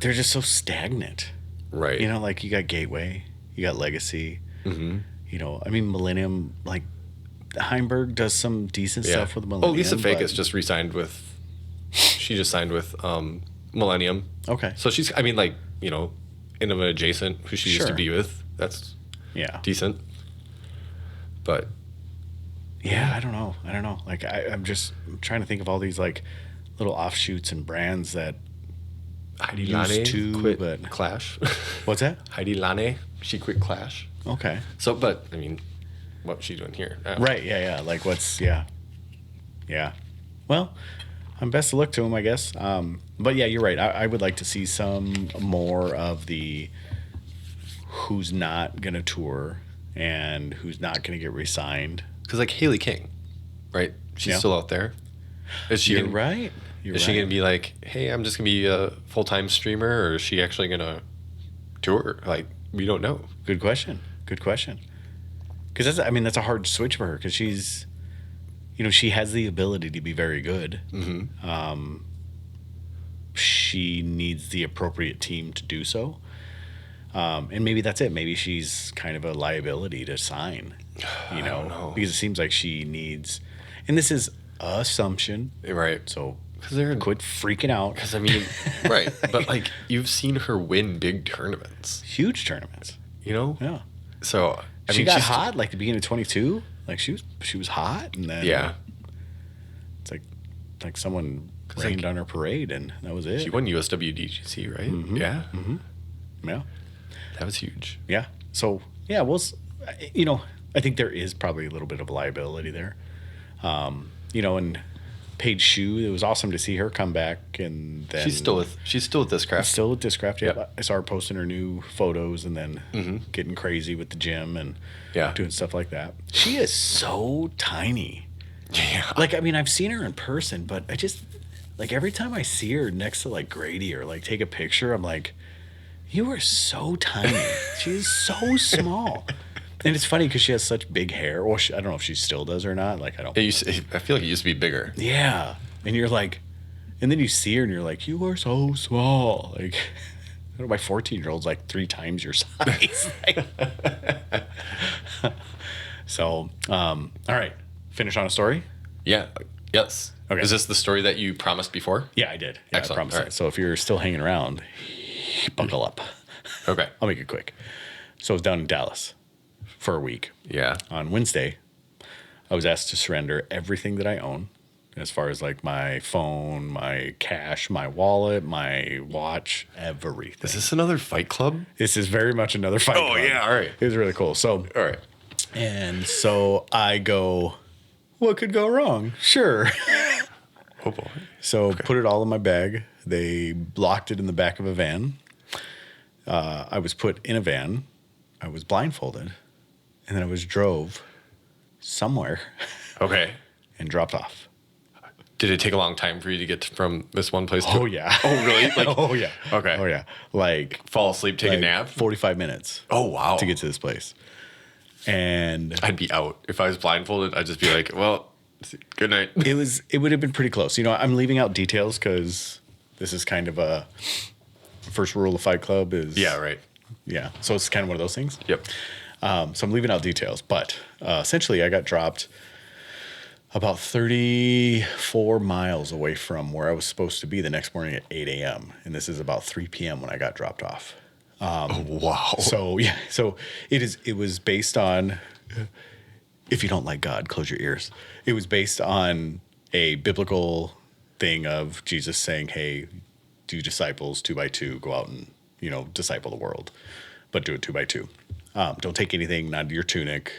so stagnant. Right. Like you got Gateway, you got Legacy. Millennium, like Heimberg does some decent stuff with Millennium. Oh, Lisa Fakis just re-signed with. She just signed with Millennium. Okay. So she's, in an adjacent who she used to be with. That's decent. But yeah, I don't know. Like I'm just trying to think of all these like little offshoots and brands that Heidi used Lane to quit Clash. What's that? Heidi Lane, she quit Clash. Okay. So, but what's she doing here? Right. Yeah. Like what's yeah. Well, I'm best to look to him, I guess. But yeah, you're right. I would like to see some more of the who's not gonna tour and who's not gonna get re-signed. Because like Haley King, right? She's still out there. Is she? You're right. Is she gonna be like, hey, I'm just gonna be a full-time streamer, or is she actually gonna tour? Like, we don't know. Good question. Because that's a hard switch for her because she's, she has the ability to be very good. Mm-hmm. She needs the appropriate team to do so. And maybe that's it. Maybe she's kind of a liability to sign, I don't know. Because it seems like she needs, and this is assumption. Right. So quit freaking out. Because right. But like you've seen her win big tournaments. Huge tournaments. Yeah. So she got hot like the beginning of 22. Like she was hot, and then it's like someone rained on her parade, and that was it. She won USWDGC, right? Mm-hmm. Yeah. Mm-hmm. Yeah. That was huge. Yeah. So yeah, I think there is probably a little bit of liability there. And Paige Shue, it was awesome to see her come back, and then she's still with Discraft. Still with Discraft. Yeah. I saw her posting her new photos and then getting crazy with the gym and doing stuff like that. She is so tiny. Yeah. Like I've seen her in person, but I just like every time I see her next to like Grady or like take a picture, I'm like, you are so tiny. She is so small. And it's funny because she has such big hair. Well, I don't know if she still does or not. Like, I feel like it used to be bigger. Yeah. And you're like, and then you see her and you're like, you are so small. Like, my 14-year-old's like 3 times your size. So, all right. Finish on a story? Yeah. Yes. Okay. Is this the story that you promised before? Yeah, I did. Yeah, excellent. I promised it. So if you're still hanging around, buckle up. Okay. I'll make it quick. So I was down in Dallas for a week. Yeah. On Wednesday, I was asked to surrender everything that I own, as far as like my phone, my cash, my wallet, my watch, everything. Is this another Fight Club? This is very much another Fight Club. Oh, yeah. All right. It was really cool. So, all right. And so I go, what could go wrong? Sure. Oh, boy. So put it all in my bag. They locked it in the back of a van. I was put in a van. I was blindfolded. And then I was drove somewhere. Okay. And dropped off. Did it take a long time for you to get from this one place to... Oh, yeah. Oh, really? Oh, yeah. Okay. Oh, yeah. Like... Fall asleep, take a nap? 45 minutes. Oh, wow. To get to this place. And... I'd be out. If I was blindfolded, I'd just be like, well, good night. It would have been pretty close. I'm leaving out details because this is kind of a... First rule of Fight Club is... Yeah, right. Yeah. So it's kind of one of those things. Yep. So I'm leaving out details. But essentially, I got dropped... about 34 miles away from where I was supposed to be the next morning at 8 a.m. And this is about 3 p.m. when I got dropped off. Oh, wow. So, yeah. So it was based on, if you don't like God, close your ears. It was based on a biblical thing of Jesus saying, hey, do disciples 2 by 2, go out and, disciple the world, but do it 2 by 2. Don't take anything, not your tunic,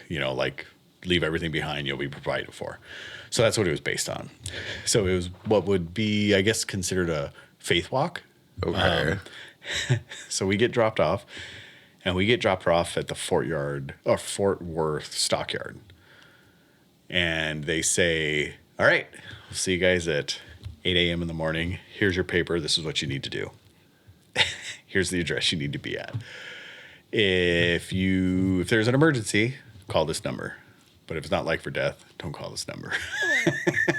leave everything behind, you'll be provided for. So that's what it was based on. So it was what would be, I guess, considered a faith walk. Okay. So we get dropped off, and we get dropped off at the Fort Worth stockyard. And they say, all right, we'll see you guys at 8 a.m. in the morning. Here's your paper. This is what you need to do. Here's the address you need to be at. If there's an emergency, call this number. But if it's not life or death, don't call this number.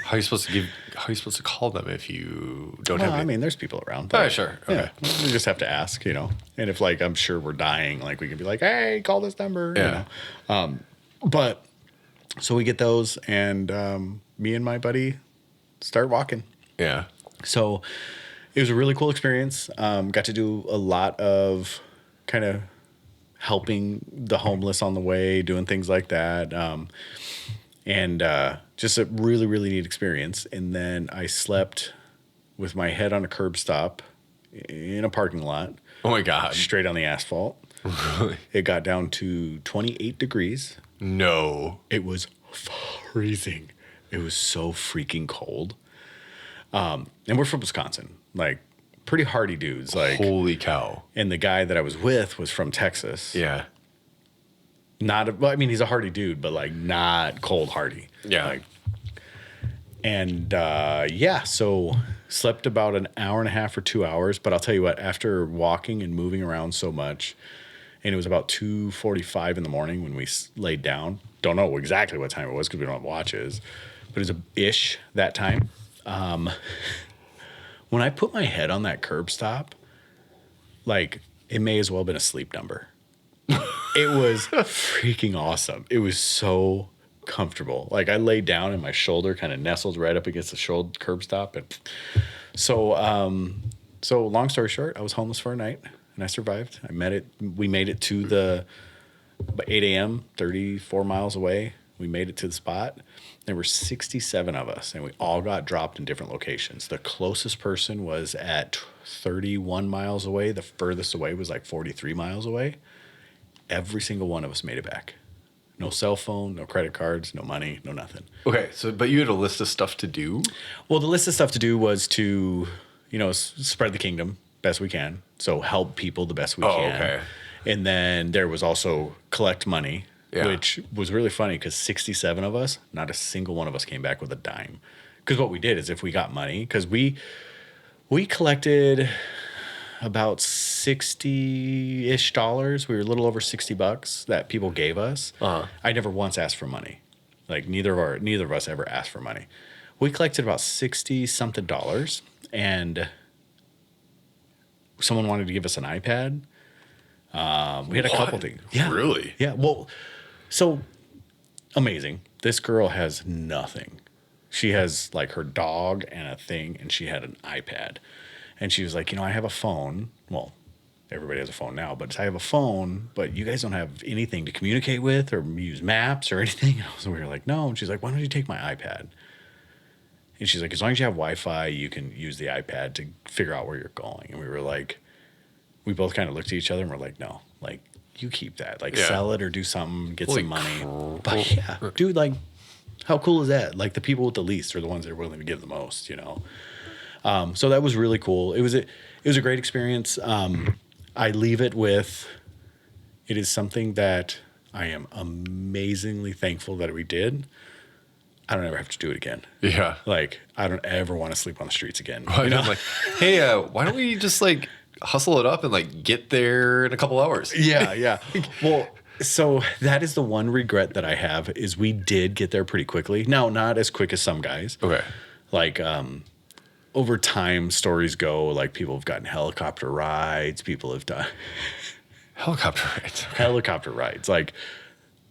How are you supposed to call them if you don't have any? I mean, there's people around. Oh, sure. Okay. Yeah, we just have to ask, And if I'm sure we're dying, we can be like, hey, call this number. Yeah. But so we get those, and me and my buddy start walking. Yeah. So it was a really cool experience. Got to do a lot of kind of helping the homeless on the way, doing things like that. And just a really, really neat experience. And then I slept with my head on a curb stop in a parking lot. Oh, my God. Straight on the asphalt. Really? It got down to 28 degrees. No. It was freezing. It was so freaking cold. And we're from Wisconsin. Pretty hardy dudes. Holy cow. And the guy that I was with was from Texas. Yeah. He's a hardy dude, but not cold hardy. Yeah. So slept about an hour and a half or 2 hours. But I'll tell you what, after walking and moving around so much, and it was about 2:45 in the morning when we laid down. Don't know exactly what time it was because we don't have watches, but it was ish that time. When I put my head on that curb stop, it may as well have been a sleep number. It was freaking awesome. It was so comfortable. I laid down and my shoulder kind of nestled right up against the shoulder curb stop. And so long story short, I was homeless for a night and I survived. We made it to the 8 a.m., 34 miles away. We made it to the spot. There were 67 of us, and we all got dropped in different locations. The closest person was at 31 miles away. The furthest away was 43 miles away. Every single one of us made it back. No cell phone, no credit cards, no money, no nothing. Okay, but you had a list of stuff to do? Well, the list of stuff to do was to, spread the kingdom best we can. So help people the best we can. Okay. And then there was also collect money. Yeah. Which was really funny because 67 of us, not a single one of us came back with a dime. Because what we did is if we got money, because we collected about $60-ish. We were a little over $60 that people gave us. Uh-huh. I never once asked for money. Neither of us ever asked for money. We collected about $60-something, and someone wanted to give us an iPad. We had a couple things. Yeah. Really? Yeah. Well, so amazing. This girl has nothing. She has her dog and a thing, and she had an iPad. And she was like, I have a phone. Well, everybody has a phone now, but I have a phone, but you guys don't have anything to communicate with or use maps or anything. So we were like, no. And she's like, why don't you take my iPad? And she's like, as long as you have Wi-Fi, you can use the iPad to figure out where you're going. And we were like, we both kind of looked at each other and we're like, no, you keep that. Sell it or do something, get some money. But yeah, dude, how cool is that? The people with the least are the ones that are willing to give the most, So that was really cool. It was a great experience. I leave it with, it is something that I am amazingly thankful that we did. I don't ever have to do it again. Yeah. Like, I don't ever want to sleep on the streets again. Well, you know? I'm like, hey, why don't we just like hustle it up and like get there in a couple hours? Yeah. Well, so that is the one regret that I have is we did get there pretty quickly. Now, not as quick as some guys. Okay. Like, over time, stories go, like people have gotten helicopter rides. People have done helicopter rides. Okay. Helicopter rides. Like,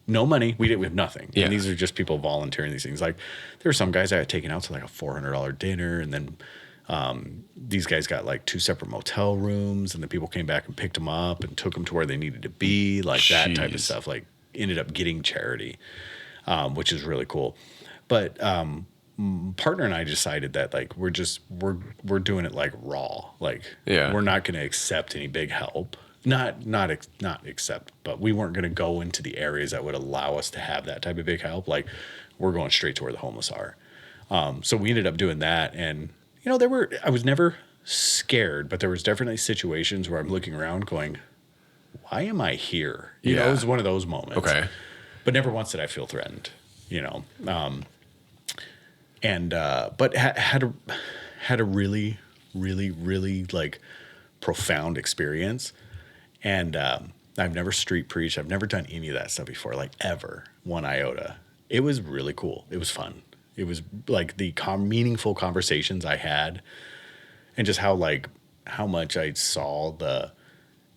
no money. We have nothing. Yeah. And these are just people volunteering these things. Like, there were some guys I had taken out to like a $400 dinner, and then these guys got like 2 separate motel rooms, and the people came back and picked them up and took them to where they needed to be, like that type of stuff. Like, ended up getting charity, which is really cool. But partner and I decided that like we're doing it like raw. Like, we're not going to accept any big help. Not accept, but we weren't going to go into the areas that would allow us to have that type of big help. Like, we're going straight to where the homeless are. So we ended up doing that, and you know, I was never scared, but there was definitely situations where I'm looking around going, why am I here? You know, it was one of those moments. Okay. But never once did I feel threatened, you know. But had a really, really, really like profound experience. And I've never street preached. I've never done any of that stuff before, like ever, one iota. It was really cool. It was fun. It was like the meaningful conversations I had, and just how much I saw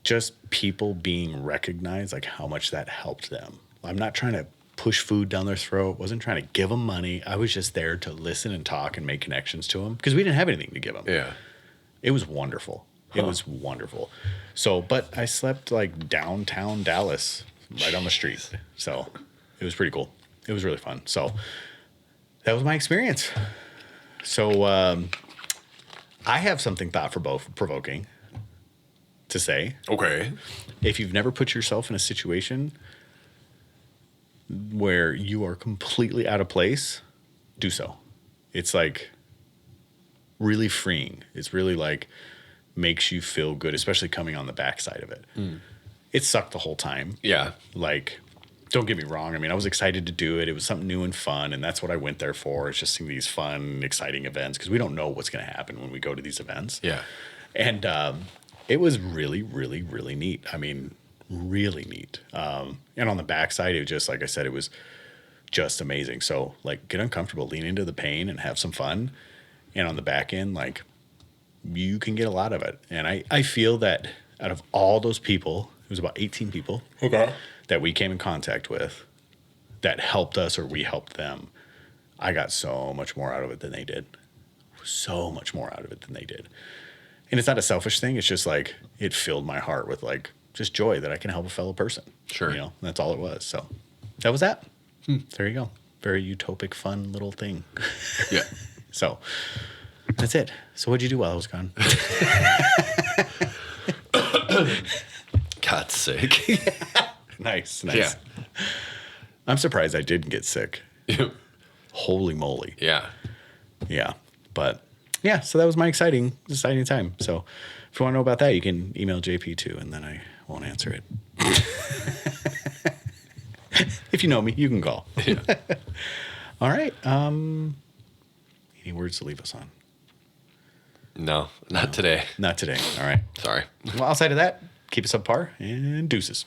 just people being recognized, like how much that helped them. I'm not trying to push food down their throat. Wasn't trying to give them money. I was just there to listen and talk and make connections to them because we didn't have anything to give them. Yeah. It was wonderful. It was wonderful. So, but I slept like downtown Dallas, right on the street. So it was pretty cool. It was really fun. So that was my experience. So I have something thought-provoking to say. Okay. If you've never put yourself in a situation where you are completely out of place, do so. It's like really freeing. It's really like makes you feel good, especially coming on the backside of it. It sucked the whole time. Yeah. Like, don't get me wrong. I mean, I was excited to do it. It was something new and fun, and that's what I went there for. It's just seeing these fun, exciting events because we don't know what's going to happen when we go to these events. Yeah. And it was really, really, really neat. I mean, really neat. And on the backside, it was just, like I said, it was just amazing. So, like, get uncomfortable, lean into the pain, and have some fun. And on the back end, like, you can get a lot of it. And I feel that out of all those people, it was about 18 people that we came in contact with that helped us or we helped them. I got so much more out of it than they did. So much more out of it than they did. And it's not a selfish thing. It's just like it filled my heart with like just joy that I can help a fellow person. Sure. You know, that's all it was. So that was that. There you go. Very utopic, fun little thing. Yeah. So that's it. So what'd you do while I was gone? Got sick. Nice. Yeah. I'm surprised I didn't get sick. Holy moly. Yeah. Yeah. But yeah, so that was my exciting time. So if you want to know about that, you can email JP too, and then I won't answer it. If you know me, you can call. Yeah. All right. Any words to leave us on? No, not today. Not today. All right. Sorry. Well, outside of that, keep us up par and deuces.